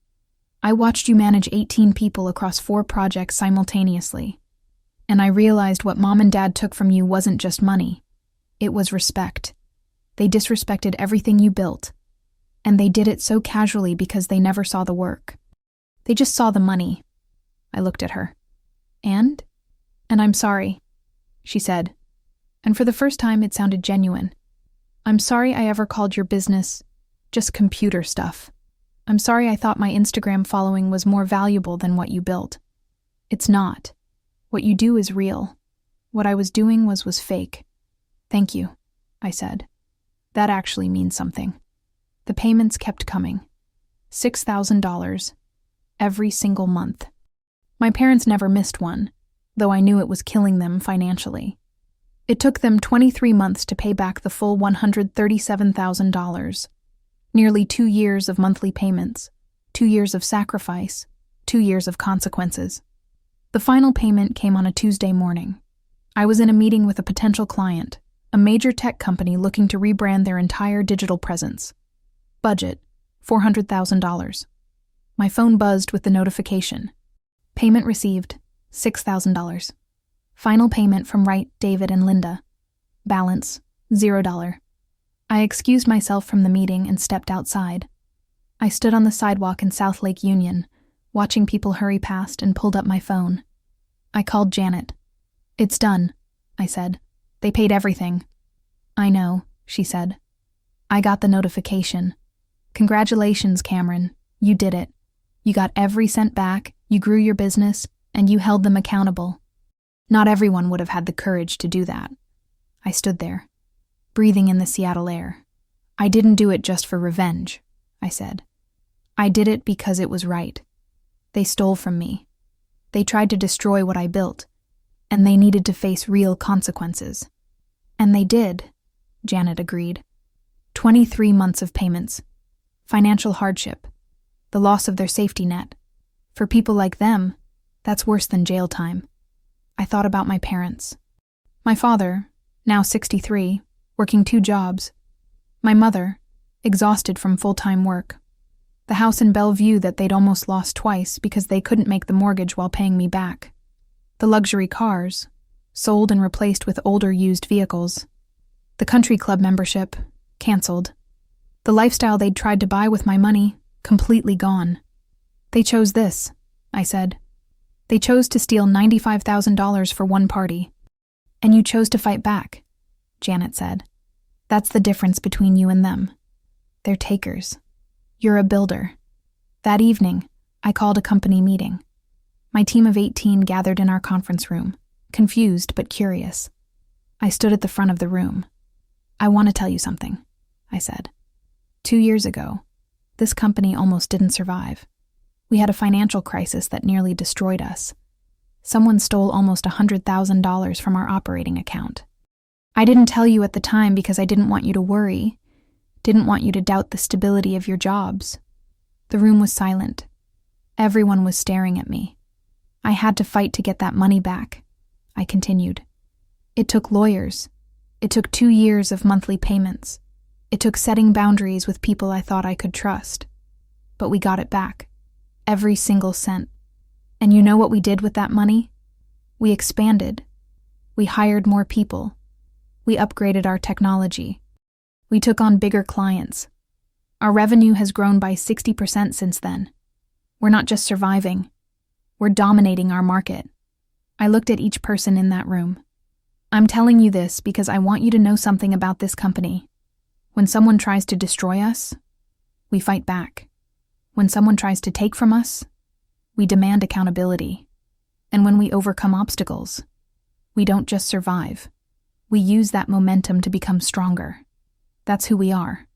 I watched you manage 18 people across 4 projects simultaneously. And I realized what Mom and Dad took from you wasn't just money. It was respect. They disrespected everything you built. And they did it so casually because they never saw the work. They just saw the money." I looked at her. And I'm sorry," she said. And for the first time, it sounded genuine. "I'm sorry I ever called your business just computer stuff. I'm sorry I thought my Instagram following was more valuable than what you built. It's not. What you do is real. What I was doing was fake. Thank you," I said. "That actually means something." The payments kept coming. $6,000 every single month. My parents never missed one, though I knew it was killing them financially. It took them 23 months to pay back the full $137,000. Nearly 2 years of monthly payments, 2 years of sacrifice, 2 years of consequences. The final payment came on a Tuesday morning. I was in a meeting with a potential client, a major tech company looking to rebrand their entire digital presence. Budget, $400,000. My phone buzzed with the notification. Payment received, $6,000. Final payment from Wright, David, and Linda. Balance, $0. I excused myself from the meeting and stepped outside. I stood on the sidewalk in South Lake Union, watching people hurry past, and pulled up my phone. I called Janet. "It's done," I said. "They paid everything." "I know," she said. "I got the notification. Congratulations, Cameron. You did it. You got every cent back, you grew your business, and you held them accountable." Not everyone would have had the courage to do that. I stood there, breathing in the Seattle air. "I didn't do it just for revenge," I said. "I did it because it was right. They stole from me. They tried to destroy what I built, and they needed to face real consequences." "And they did," Janet agreed. 23 months of payments, financial hardship, the loss of their safety net. For people like them, that's worse than jail time. I thought about my parents. My father, now 63, working 2 jobs. My mother, exhausted from full-time work. The house in Bellevue that they'd almost lost twice because they couldn't make the mortgage while paying me back. The luxury cars, sold and replaced with older used vehicles. The country club membership, canceled. The lifestyle they'd tried to buy with my money, completely gone. "They chose this," I said. "They chose to steal $95,000 for one party. And you chose to fight back," Janet said. "That's the difference between you and them. They're takers. You're a builder." That evening, I called a company meeting. My team of 18 gathered in our conference room, confused but curious. I stood at the front of the room. "I want to tell you something," I said. 2 years ago, this company almost didn't survive. We had a financial crisis that nearly destroyed us. Someone stole almost $100,000 from our operating account. I didn't tell you at the time because I didn't want you to worry, didn't want you to doubt the stability of your jobs. The room was silent. Everyone was staring at me. I had to fight to get that money back, I continued. It took lawyers. It took 2 years of monthly payments. It took setting boundaries with people I thought I could trust. But we got it back. Every single cent. And you know what we did with that money? We expanded. We hired more people. We upgraded our technology. We took on bigger clients. Our revenue has grown by 60% since then. We're not just surviving. We're dominating our market. I looked at each person in that room. I'm telling you this because I want you to know something about this company. When someone tries to destroy us, we fight back. When someone tries to take from us, we demand accountability. And when we overcome obstacles, we don't just survive. We use that momentum to become stronger. That's who we are.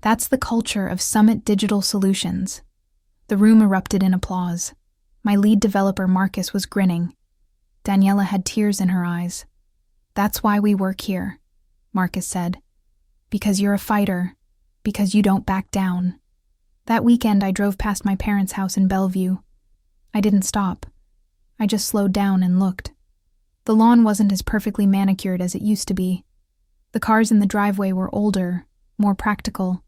That's the culture of Summit Digital Solutions. The room erupted in applause. My lead developer, Marcus, was grinning. Daniela had tears in her eyes. "That's why we work here," Marcus said. "Because you're a fighter. Because you don't back down." That weekend, I drove past my parents' house in Bellevue. I didn't stop. I just slowed down and looked. The lawn wasn't as perfectly manicured as it used to be. The cars in the driveway were older, more practical.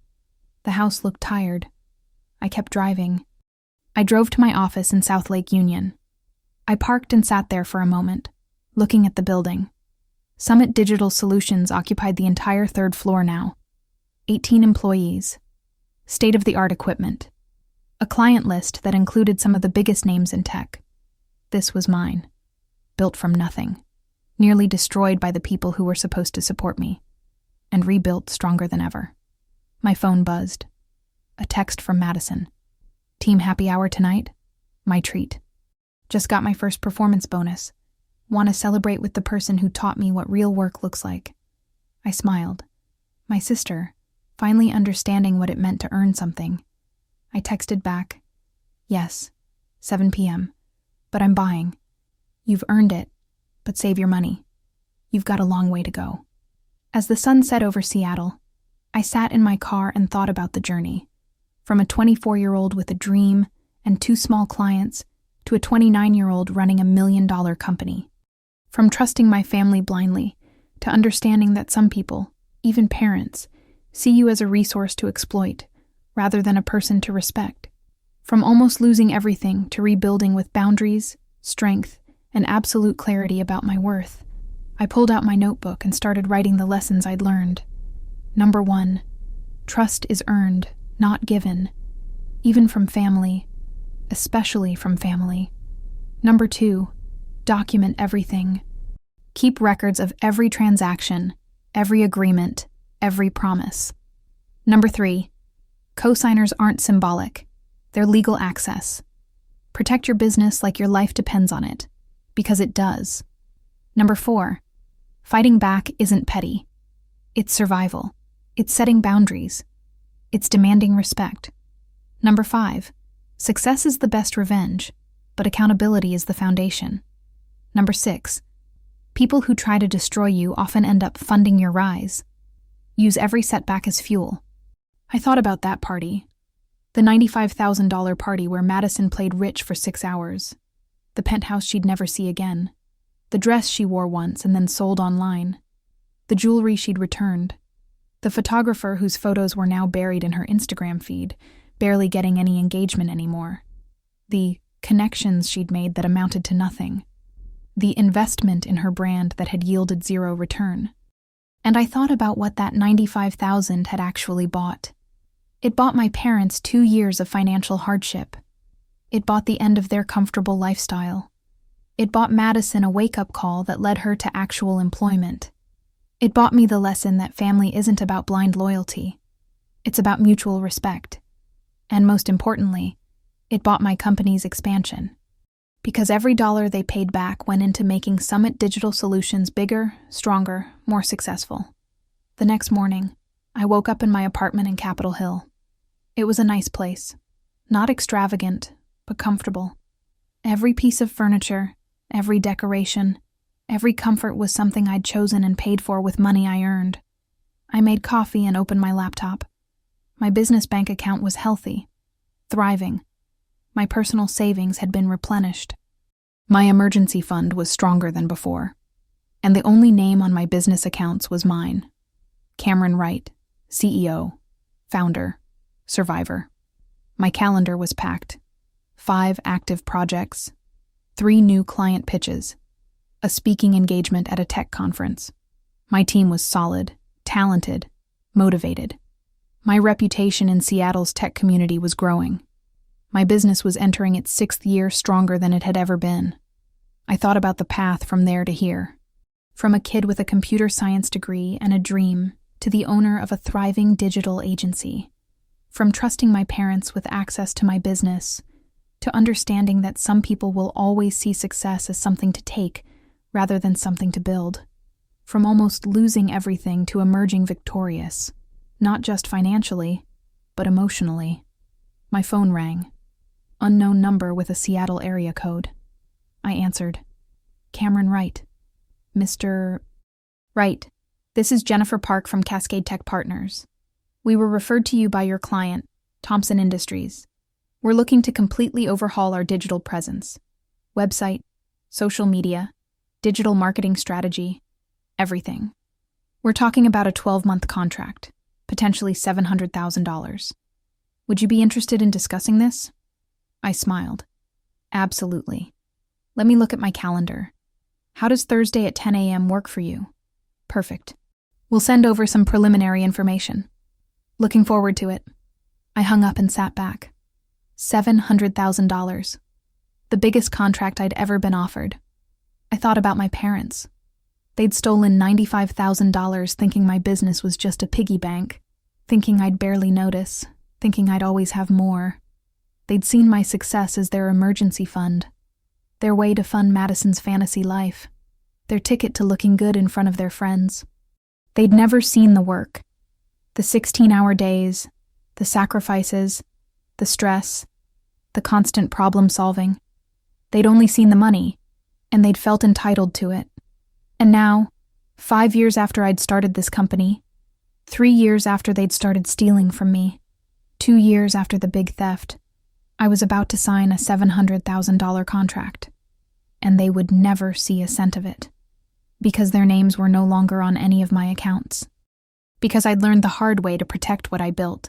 The house looked tired. I kept driving. I drove to my office in South Lake Union. I parked and sat there for a moment, looking at the building. Summit Digital Solutions occupied the entire third floor now. 18 employees. State-of-the-art equipment. A client list that included some of the biggest names in tech. This was mine. Built from nothing. Nearly destroyed by the people who were supposed to support me. And rebuilt stronger than ever. My phone buzzed. A text from Madison. "Team happy hour tonight? My treat. Just got my first performance bonus. Want to celebrate with the person who taught me what real work looks like." I smiled. My sister, finally understanding what it meant to earn something. I texted back, "Yes, 7 p.m. But I'm buying. You've earned it, but save your money. You've got a long way to go." As the sun set over Seattle, I sat in my car and thought about the journey. From a 24-year-old with a dream and 2 small clients to a 29-year-old running $1 million company. From trusting my family blindly to understanding that some people, even parents, see you as a resource to exploit rather than a person to respect. From almost losing everything to rebuilding with boundaries, strength, and absolute clarity about my worth. I pulled out my notebook and started writing the lessons I'd learned. Number 1, trust is earned, not given, even from family, especially from family. Number 2, document everything. Keep records of every transaction, every agreement, every promise. Number 3, co-signers aren't symbolic. They're legal access. Protect your business like your life depends on it, because it does. Number 4, fighting back isn't petty. It's survival. It's setting boundaries. It's demanding respect. Number 5, success is the best revenge, but accountability is the foundation. Number 6, people who try to destroy you often end up funding your rise. Use every setback as fuel. I thought about that party. The $95,000 party where Madison played rich for 6 hours. The penthouse she'd never see again. The dress she wore once and then sold online. The jewelry she'd returned. The photographer whose photos were now buried in her Instagram feed, barely getting any engagement anymore. The connections she'd made that amounted to nothing. The investment in her brand that had yielded 0 return. And I thought about what that $95,000 had actually bought. It bought my parents 2 years of financial hardship. It bought the end of their comfortable lifestyle. It bought Madison a wake-up call that led her to actual employment. It bought me the lesson that family isn't about blind loyalty. It's about mutual respect. And most importantly, it bought my company's expansion. Because every dollar they paid back went into making Summit Digital Solutions bigger, stronger, more successful. The next morning, I woke up in my apartment in Capitol Hill. It was a nice place. Not extravagant, but comfortable. Every piece of furniture, every decoration, every comfort was something I'd chosen and paid for with money I earned. I made coffee and opened my laptop. My business bank account was healthy, thriving. My personal savings had been replenished. My emergency fund was stronger than before. And the only name on my business accounts was mine. Cameron Wright, CEO, founder, survivor. My calendar was packed. 5 active projects, 3 new client pitches, a speaking engagement at a tech conference. My team was solid, talented, motivated. My reputation in Seattle's tech community was growing. My business was entering its 6th year stronger than it had ever been. I thought about the path from there to here. From a kid with a computer science degree and a dream to the owner of a thriving digital agency. From trusting my parents with access to my business to understanding that some people will always see success as something to take rather than something to build. From almost losing everything to emerging victorious, not just financially, but emotionally. My phone rang. Unknown number with a Seattle area code. I answered. Cameron Wright. Mr. Wright, this is Jennifer Park from Cascade Tech Partners. We were referred to you by your client, Thompson Industries. We're looking to completely overhaul our digital presence. Website, social media, digital marketing strategy, everything. We're talking about a 12-month contract, potentially $700,000. Would you be interested in discussing this? I smiled. Absolutely. Let me look at my calendar. How does Thursday at 10 a.m. work for you? Perfect. We'll send over some preliminary information. Looking forward to it. I hung up and sat back. $700,000. The biggest contract I'd ever been offered. I thought about my parents. They'd stolen $95,000 thinking my business was just a piggy bank, thinking I'd barely notice, thinking I'd always have more. They'd seen my success as their emergency fund, their way to fund Madison's fantasy life, their ticket to looking good in front of their friends. They'd never seen the work, the 16-hour days, the sacrifices, the stress, the constant problem-solving. They'd only seen the money, and they'd felt entitled to it. And now, 5 years after I'd started this company, 3 years after they'd started stealing from me, 2 years after the big theft, I was about to sign a $700,000 contract, and they would never see a cent of it, because their names were no longer on any of my accounts, because I'd learned the hard way to protect what I built,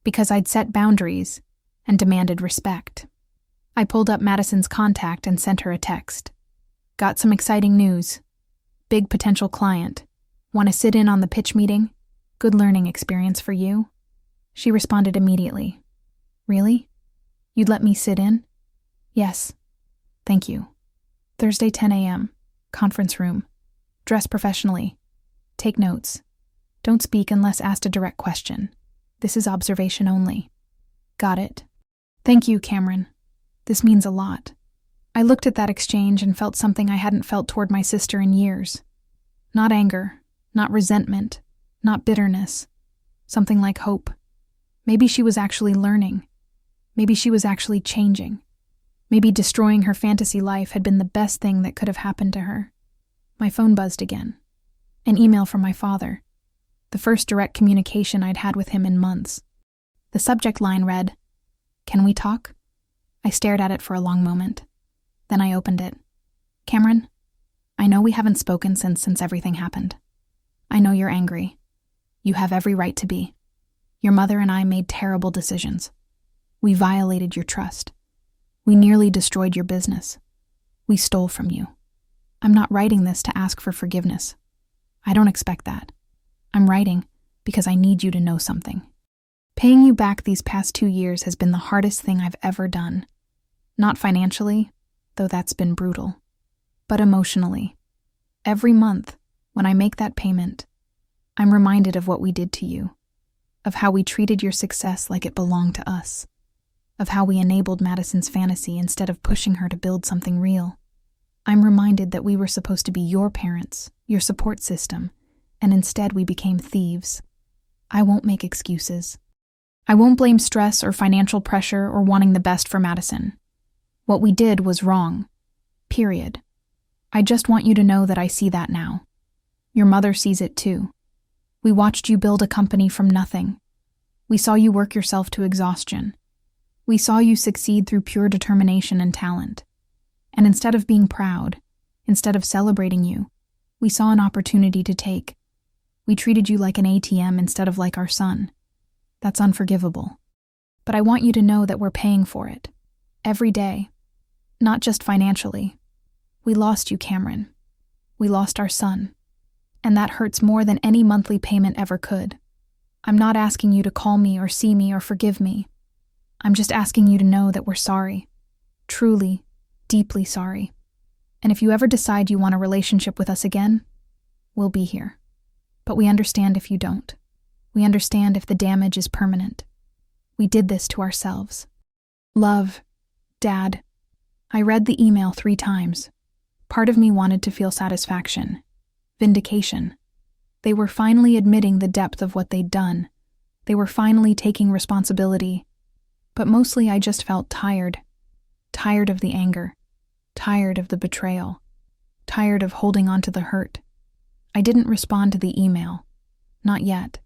because I'd set boundaries and demanded respect. I pulled up Madison's contact and sent her a text. Got some exciting news. Big potential client. Want to sit in on the pitch meeting? Good learning experience for you. She responded immediately. Really? You'd let me sit in? Yes. Thank you. Thursday 10 a.m. Conference room. Dress professionally. Take notes. Don't speak unless asked a direct question. This is observation only. Got it. Thank you, Cameron. This means a lot. I looked at that exchange and felt something I hadn't felt toward my sister in years. Not anger, not resentment, not bitterness. Something like hope. Maybe she was actually learning. Maybe she was actually changing. Maybe destroying her fantasy life had been the best thing that could have happened to her. My phone buzzed again. An email from my father. The first direct communication I'd had with him in months. The subject line read, "Can we talk?" I stared at it for a long moment. Then I opened it. Cameron, I know we haven't spoken since everything happened. I know you're angry. You have every right to be. Your mother and I made terrible decisions. We violated your trust. We nearly destroyed your business. We stole from you. I'm not writing this to ask for forgiveness. I don't expect that. I'm writing because I need you to know something. Paying you back these past 2 years has been the hardest thing I've ever done. Not financially, though that's been brutal, but emotionally. Every month, when I make that payment, I'm reminded of what we did to you, of how we treated your success like it belonged to us, of how we enabled Madison's fantasy instead of pushing her to build something real. I'm reminded that we were supposed to be your parents, your support system, and instead we became thieves. I won't make excuses. I won't blame stress or financial pressure or wanting the best for Madison. What we did was wrong. Period. I just want you to know that I see that now. Your mother sees it too. We watched you build a company from nothing. We saw you work yourself to exhaustion. We saw you succeed through pure determination and talent. And instead of being proud, instead of celebrating you, we saw an opportunity to take. We treated you like an ATM instead of like our son. That's unforgivable. But I want you to know that we're paying for it. Every day. Not just financially. We lost you, Cameron. We lost our son. And that hurts more than any monthly payment ever could. I'm not asking you to call me or see me or forgive me. I'm just asking you to know that we're sorry. Truly, deeply sorry. And if you ever decide you want a relationship with us again, we'll be here. But we understand if you don't. We understand if the damage is permanent. We did this to ourselves. Love, Dad. I read the email 3 times. Part of me wanted to feel satisfaction. Vindication. They were finally admitting the depth of what they'd done. They were finally taking responsibility. But mostly I just felt tired. Tired of the anger. Tired of the betrayal. Tired of holding on to the hurt. I didn't respond to the email. Not yet.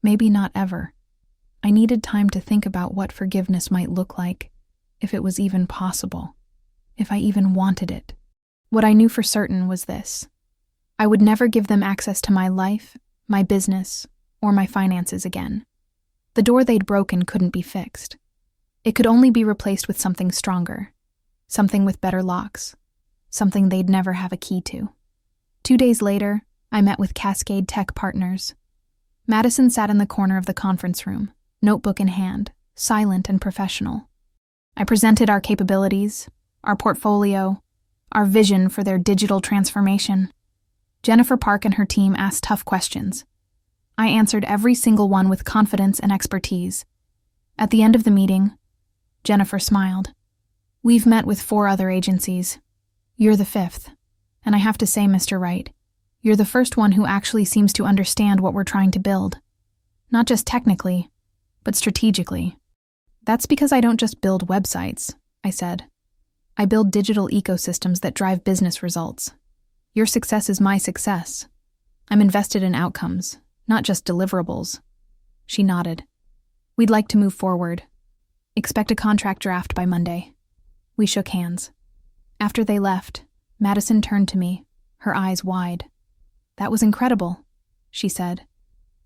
Maybe not ever. I needed time to think about what forgiveness might look like, if it was even possible, if I even wanted it. What I knew for certain was this. I would never give them access to my life, my business, or my finances again. The door they'd broken couldn't be fixed. It could only be replaced with something stronger, something with better locks, something they'd never have a key to. 2 days later, I met with Cascade Tech Partners. Madison sat in the corner of the conference room, notebook in hand, silent and professional. I presented our capabilities, our portfolio, our vision for their digital transformation. Jennifer Park and her team asked tough questions. I answered every single one with confidence and expertise. At the end of the meeting, Jennifer smiled. We've met with 4 other agencies. You're the 5th. And I have to say, Mr. Wright, you're the first one who actually seems to understand what we're trying to build. Not just technically, but strategically. That's because I don't just build websites, I said. I build digital ecosystems that drive business results. Your success is my success. I'm invested in outcomes, not just deliverables. She nodded. We'd like to move forward. Expect a contract draft by Monday. We shook hands. After they left, Madison turned to me, her eyes wide. That was incredible, she said.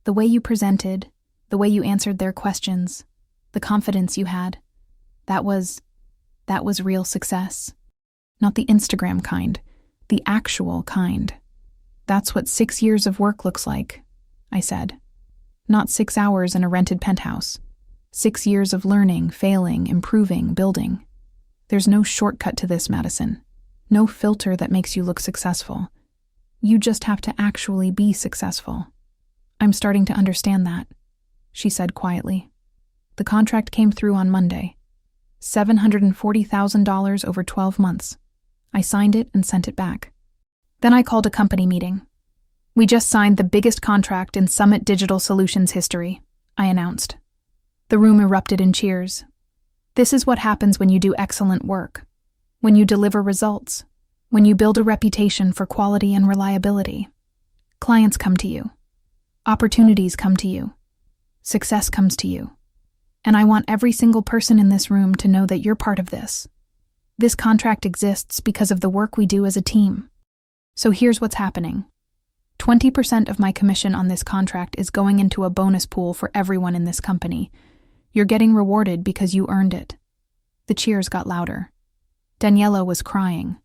The way you presented, the way you answered their questions, the confidence you had. That was real success. Not the Instagram kind, the actual kind. That's what 6 years of work looks like, I said. Not 6 hours in a rented penthouse. 6 years of learning, failing, improving, building. There's no shortcut to this, Madison. No filter that makes you look successful. You just have to actually be successful. I'm starting to understand that, she said quietly. The contract came through on Monday. $740,000 over 12 months. I signed it and sent it back. Then I called a company meeting. We just signed the biggest contract in Summit Digital Solutions history, I announced. The room erupted in cheers. This is what happens when you do excellent work, when you deliver results, when you build a reputation for quality and reliability. Clients come to you. Opportunities come to you. Success comes to you. And I want every single person in this room to know that you're part of this. This contract exists because of the work we do as a team. So here's what's happening. 20% of my commission on this contract is going into a bonus pool for everyone in this company. You're getting rewarded because you earned it. The cheers got louder. Daniela was crying.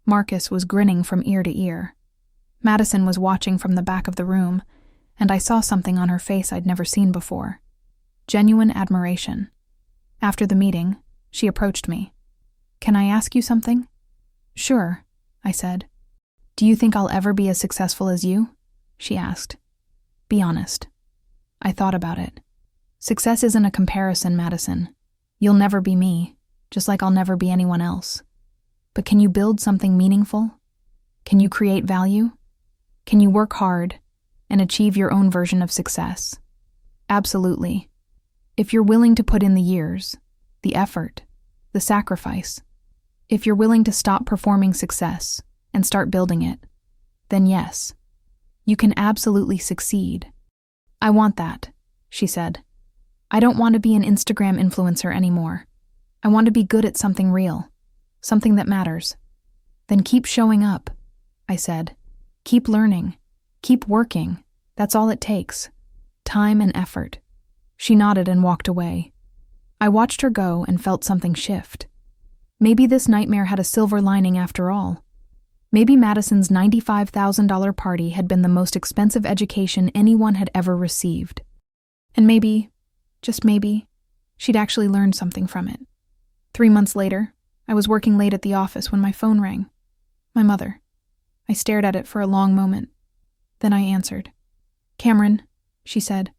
Marcus was grinning from ear to ear. Madison was watching from the back of the room, and I saw something on her face I'd never seen before. Genuine admiration. After the meeting, she approached me. Can I ask you something? Sure, I said. Do you think I'll ever be as successful as you? She asked. Be honest. I thought about it. Success isn't a comparison, Madison. You'll never be me, just like I'll never be anyone else. But can you build something meaningful? Can you create value? Can you work hard and achieve your own version of success? Absolutely. If you're willing to put in the years, the effort, the sacrifice, if you're willing to stop performing success and start building it, then yes, you can absolutely succeed. I want that, she said. I don't want to be an Instagram influencer anymore. I want to be good at something real, something that matters. Then keep showing up, I said. Keep learning, keep working. That's all it takes. Time and effort. She nodded and walked away. I watched her go and felt something shift. Maybe this nightmare had a silver lining after all. Maybe Madison's $95,000 party had been the most expensive education anyone had ever received. And maybe, just maybe, she'd actually learned something from it. 3 months later, I was working late at the office when my phone rang. My mother. I stared at it for a long moment. Then I answered. Cameron, she said,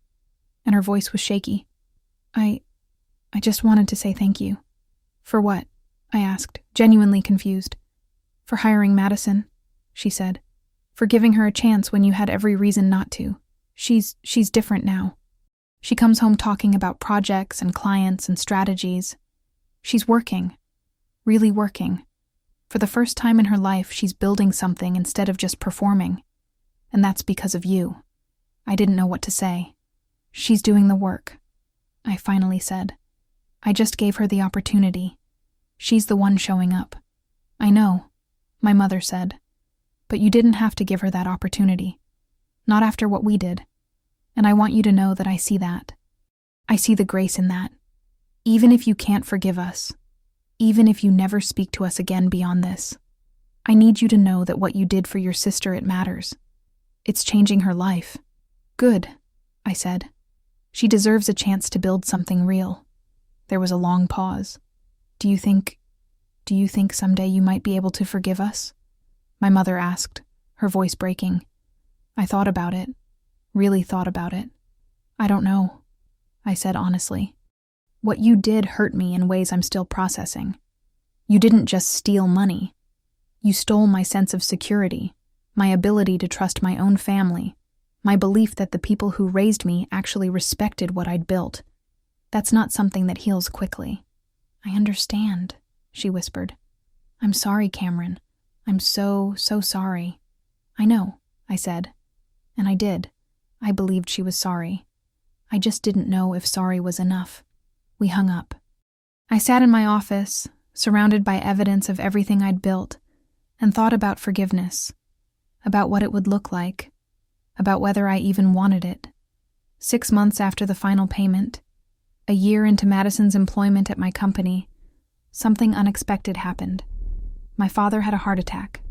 and her voice was shaky. I just wanted to say thank you. For what? I asked, genuinely confused. For hiring Madison, she said. For giving her a chance when you had every reason not to. She's different now. She comes home talking about projects and clients and strategies. She's working. Really working. For the first time in her life, she's building something instead of just performing. And that's because of you. I didn't know what to say. She's doing the work, I finally said. I just gave her the opportunity. She's the one showing up. I know, my mother said. But you didn't have to give her that opportunity. Not after what we did. And I want you to know that I see that. I see the grace in that. Even if you can't forgive us, even if you never speak to us again beyond this, I need you to know that what you did for your sister, it matters. It's changing her life. Good, I said. She deserves a chance to build something real. There was a long pause. Do you think someday you might be able to forgive us? My mother asked, her voice breaking. I thought about it. Really thought about it. I don't know, I said honestly. What you did hurt me in ways I'm still processing. You didn't just steal money. You stole my sense of security, my ability to trust my own family, my belief that the people who raised me actually respected what I'd built. That's not something that heals quickly. I understand, she whispered. I'm sorry, Cameron. I'm so sorry. I know, I said. And I did. I believed she was sorry. I just didn't know if sorry was enough. We hung up. I sat in my office, surrounded by evidence of everything I'd built, and thought about forgiveness, about what it would look like, about whether I even wanted it. 6 months after the final payment, a year into Madison's employment at my company, something unexpected happened. My father had a heart attack.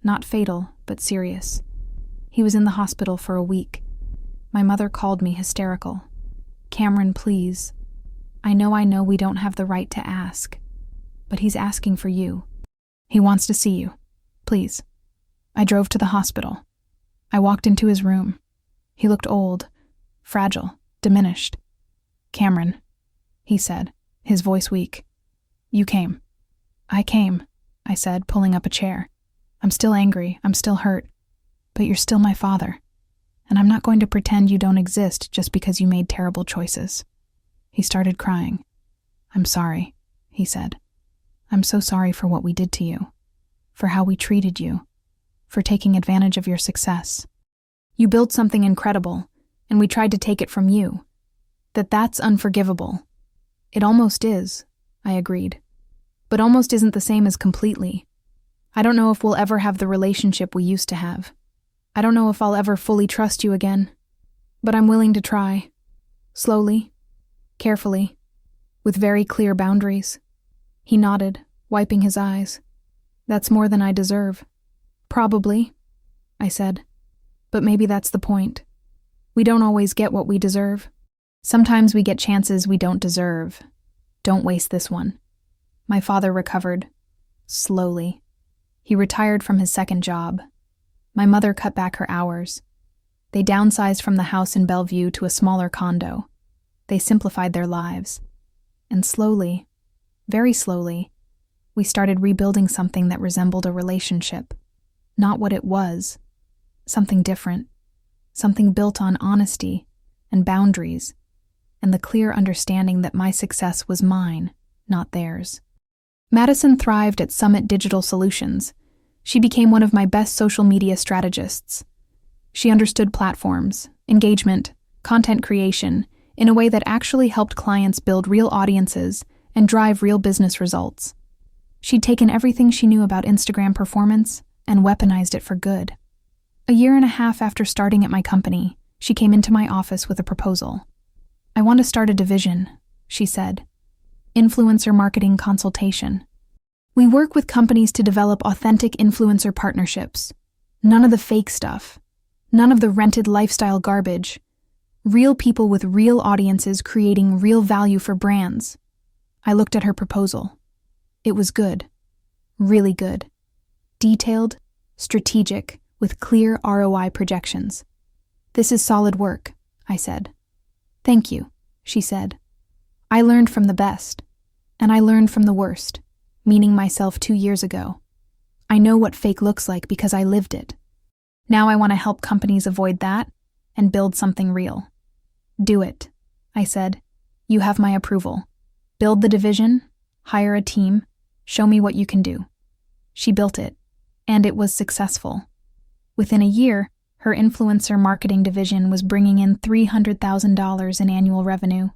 Not fatal, but serious. He was in the hospital for a week. My mother called me hysterical. Cameron, please. I know we don't have the right to ask, but he's asking for you. He wants to see you. Please. I drove to the hospital. I walked into his room. He looked old, fragile, diminished. Cameron, he said, his voice weak. You came. I came, I said, pulling up a chair. I'm still angry, I'm still hurt, but you're still my father, and I'm not going to pretend you don't exist just because you made terrible choices. He started crying. I'm sorry, he said. I'm so sorry for what we did to you, for how we treated you, for taking advantage of your success. You built something incredible, and we tried to take it from you. That's unforgivable. It almost is, I agreed. But almost isn't the same as completely. I don't know if we'll ever have the relationship we used to have. I don't know if I'll ever fully trust you again. But I'm willing to try. Slowly, carefully, with very clear boundaries. He nodded, wiping his eyes. That's more than I deserve. Probably, I said. But maybe that's the point. We don't always get what we deserve. Sometimes we get chances we don't deserve. Don't waste this one. My father recovered. Slowly. He retired from his second job. My mother cut back her hours. They downsized from the house in Bellevue to a smaller condo. They simplified their lives. And slowly, very slowly, we started rebuilding something that resembled a relationship. Not what it was. Something different. Something built on honesty and boundaries, and the clear understanding that my success was mine, not theirs. Madison thrived at Summit Digital Solutions. She became one of my best social media strategists. She understood platforms, engagement, content creation in a way that actually helped clients build real audiences and drive real business results. She'd taken everything she knew about Instagram performance and weaponized it for good. A year and a half after starting at my company, she came into my office with a proposal. I want to start a division, she said. Influencer marketing consultation. We work with companies to develop authentic influencer partnerships. None of the fake stuff. None of the rented lifestyle garbage. Real people with real audiences creating real value for brands. I looked at her proposal. It was good. Really good. Detailed, strategic, with clear ROI projections. This is solid work, I said. Thank you, she said. I learned from the best, and I learned from the worst, meaning myself 2 years ago. I know what fake looks like because I lived it. Now I want to help companies avoid that and build something real. Do it, I said. You have my approval. Build the division, hire a team, show me what you can do. She built it, and it was successful. Within a year, her influencer marketing division was bringing in $300,000 in annual revenue.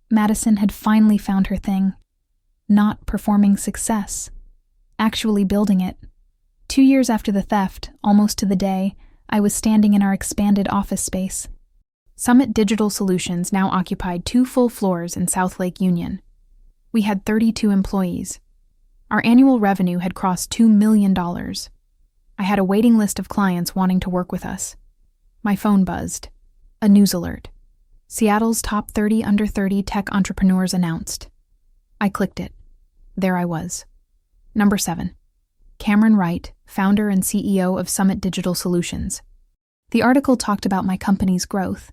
Madison had finally found her thing. Not performing success, actually building it. 2 years after the theft, almost to the day, I was standing in our expanded office space. Summit Digital Solutions now occupied 2 full floors in South Lake Union. We had 32 employees. Our annual revenue had crossed $2 million. I had a waiting list of clients wanting to work with us. My phone buzzed. A news alert. Seattle's top 30 under 30 tech entrepreneurs announced. I clicked it. There I was. Number 7. Cameron Wright, founder and CEO of Summit Digital Solutions. The article talked about my company's growth,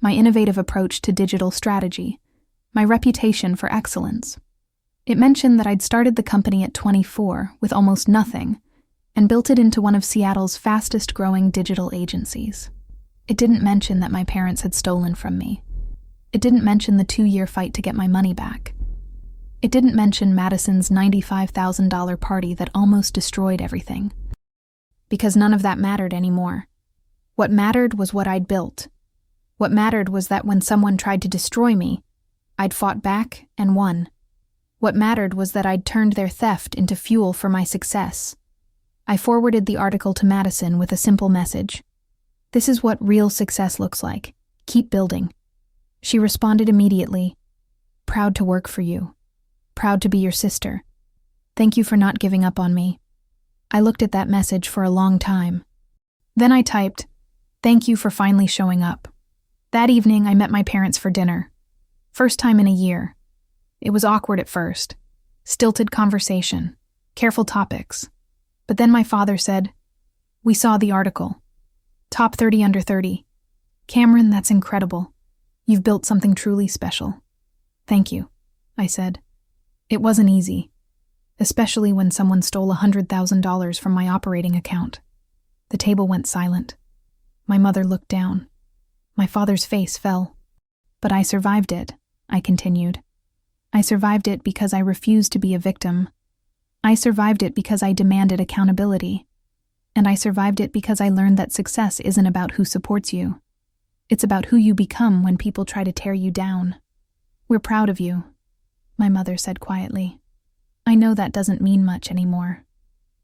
my innovative approach to digital strategy, my reputation for excellence. It mentioned that I'd started the company at 24 with almost nothing and built it into one of Seattle's fastest-growing digital agencies. It didn't mention that my parents had stolen from me. It didn't mention the 2-year fight to get my money back. It didn't mention Madison's $95,000 party that almost destroyed everything. Because none of that mattered anymore. What mattered was what I'd built. What mattered was that when someone tried to destroy me, I'd fought back and won. What mattered was that I'd turned their theft into fuel for my success. I forwarded the article to Madison with a simple message. This is what real success looks like. Keep building. She responded immediately. Proud to work for you. Proud to be your sister. Thank you for not giving up on me. I looked at that message for a long time. Then I typed, thank you for finally showing up. That evening, I met my parents for dinner. First time in a year. It was awkward at first. Stilted conversation. Careful topics. But then my father said, we saw the article. Top 30 under 30. Cameron, that's incredible. You've built something truly special. Thank you, I said. It wasn't easy, especially when someone stole $100,000 from my operating account. The table went silent. My mother looked down. My father's face fell. But I survived it, I continued. I survived it because I refused to be a victim. I survived it because I demanded accountability. And I survived it because I learned that success isn't about who supports you. It's about who you become when people try to tear you down. We're proud of you, my mother said quietly. I know that doesn't mean much anymore.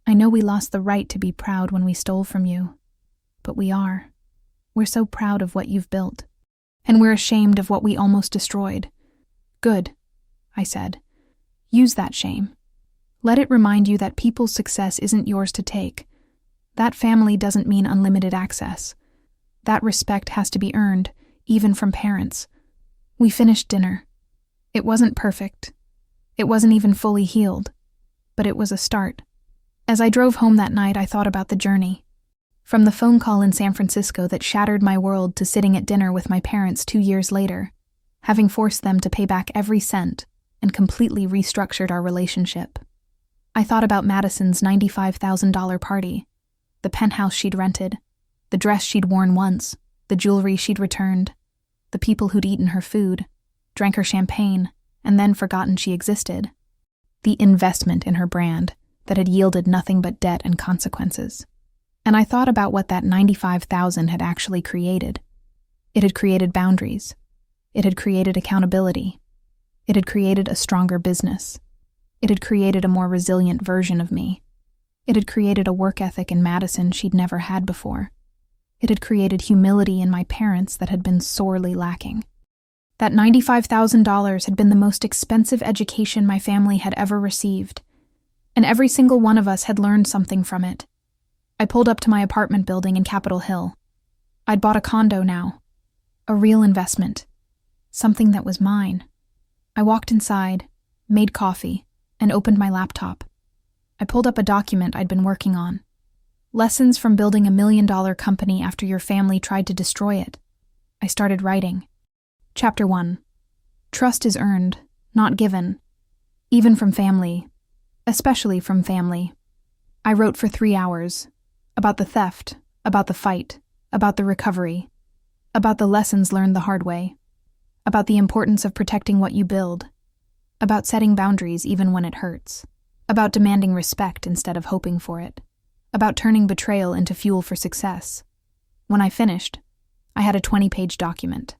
I know we lost the right to be proud when we stole from you. But we are. We're so proud of what you've built. And we're ashamed of what we almost destroyed. Good, I said. Use that shame. Let it remind you that people's success isn't yours to take. That family doesn't mean unlimited access. That respect has to be earned, even from parents. We finished dinner. It wasn't perfect. It wasn't even fully healed. But it was a start. As I drove home that night, I thought about the journey. From the phone call in San Francisco that shattered my world to sitting at dinner with my parents 2 years later, having forced them to pay back every cent and completely restructured our relationship. I thought about Madison's $95,000 party, the penthouse she'd rented, the dress she'd worn once, the jewelry she'd returned, the people who'd eaten her food, drank her champagne, and then forgotten she existed. The investment in her brand that had yielded nothing but debt and consequences. And I thought about what that $95,000 had actually created. It had created boundaries. It had created accountability. It had created a stronger business. It had created a more resilient version of me. It had created a work ethic in Madison she'd never had before. It had created humility in my parents that had been sorely lacking. That $95,000 had been the most expensive education my family had ever received, and every single one of us had learned something from it. I pulled up to my apartment building in Capitol Hill. I'd bought a condo now, a real investment, something that was mine. I walked inside, made coffee, and opened my laptop. I pulled up a document I'd been working on. Lessons from building $1 million company after your family tried to destroy it. I started writing. Chapter 1. Trust is earned, not given. Even from family. Especially from family. I wrote for 3 hours. About the theft, About the fight, about the recovery, about the lessons learned the hard way, about the importance of protecting what you build, about setting boundaries even when it hurts, about demanding respect instead of hoping for it, about turning betrayal into fuel for success. When I finished, I had a 20-page document.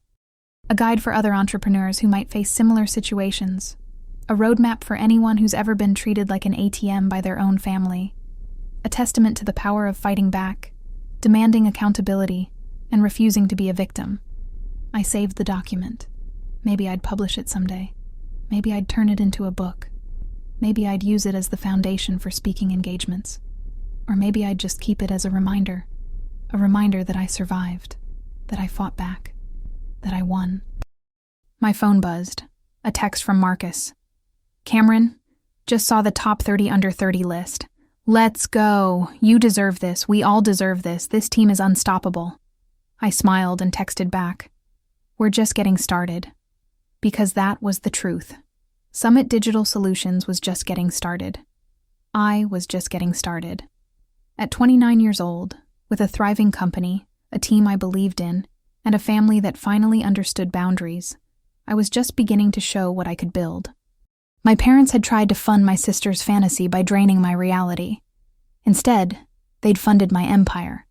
A guide for other entrepreneurs who might face similar situations. A roadmap for anyone who's ever been treated like an ATM by their own family. A testament to the power of fighting back, demanding accountability, and refusing to be a victim. I saved the document. Maybe I'd publish it someday. Maybe I'd turn it into a book. Maybe I'd use it as the foundation for speaking engagements. Or maybe I'd just keep it as a reminder that I survived, that I fought back, that I won. My phone buzzed. A text from Marcus. Cameron, just saw the top 30 under 30 list. Let's go. You deserve this. We all deserve this. This team is unstoppable. I smiled and texted back. We're just getting started. Because that was the truth. Summit Digital Solutions was just getting started. I was just getting started. At 29 years old, with a thriving company, a team I believed in, and a family that finally understood boundaries, I was just beginning to show what I could build. My parents had tried to fund my sister's fantasy by draining my reality. Instead, they'd funded my empire.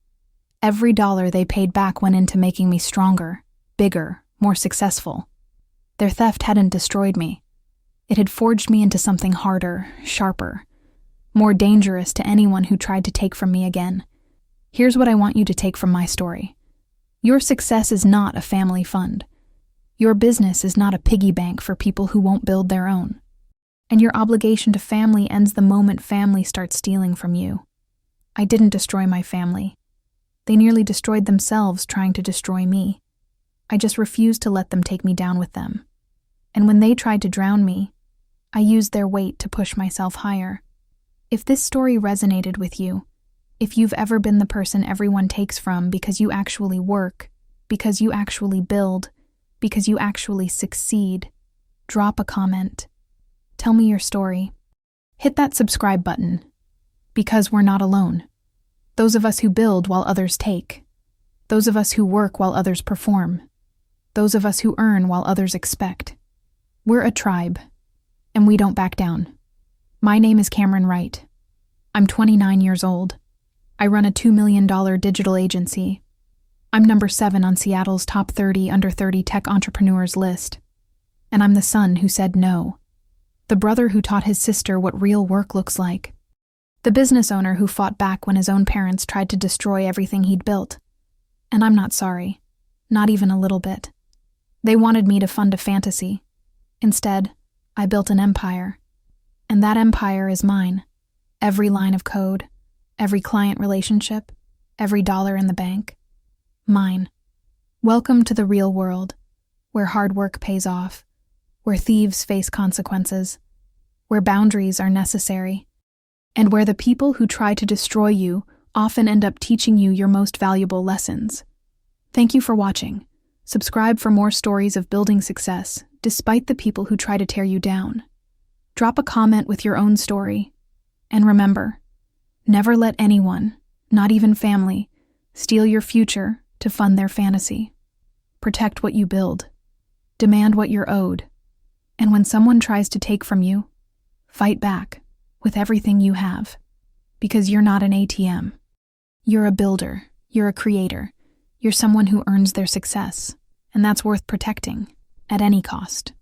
Every dollar they paid back went into making me stronger, bigger, more successful. Their theft hadn't destroyed me. It had forged me into something harder, sharper, more dangerous to anyone who tried to take from me again. Here's what I want you to take from my story. Your success is not a family fund. Your business is not a piggy bank for people who won't build their own. And your obligation to family ends the moment family starts stealing from you. I didn't destroy my family. They nearly destroyed themselves trying to destroy me. I just refused to let them take me down with them. And when they tried to drown me, I used their weight to push myself higher. If this story resonated with you, if you've ever been the person everyone takes from because you actually work, because you actually build, because you actually succeed, drop a comment. Tell me your story. Hit that subscribe button, because we're not alone. Those of us who build while others take. Those of us who work while others perform. Those of us who earn while others expect. We're a tribe, and we don't back down. My name is Cameron Wright. I'm 29 years old. I run a $2 million digital agency. I'm number 7 on Seattle's top 30 under 30 tech entrepreneurs list. And I'm the son who said no. The brother who taught his sister what real work looks like. The business owner who fought back when his own parents tried to destroy everything he'd built. And I'm not sorry. Not even a little bit. They wanted me to fund a fantasy. Instead, I built an empire. And that empire is mine. Every line of code, every client relationship, every dollar in the bank. Mine. Welcome to the real world, where hard work pays off, where thieves face consequences, where boundaries are necessary, and where the people who try to destroy you often end up teaching you your most valuable lessons. Thank you for watching. Subscribe for more stories of building success, despite the people who try to tear you down. Drop a comment with your own story. And remember, never let anyone, not even family, steal your future to fund their fantasy. Protect what you build. Demand what you're owed. And when someone tries to take from you, fight back with everything you have. Because you're not an ATM. You're a builder. You're a creator. You're someone who earns their success. And that's worth protecting at any cost.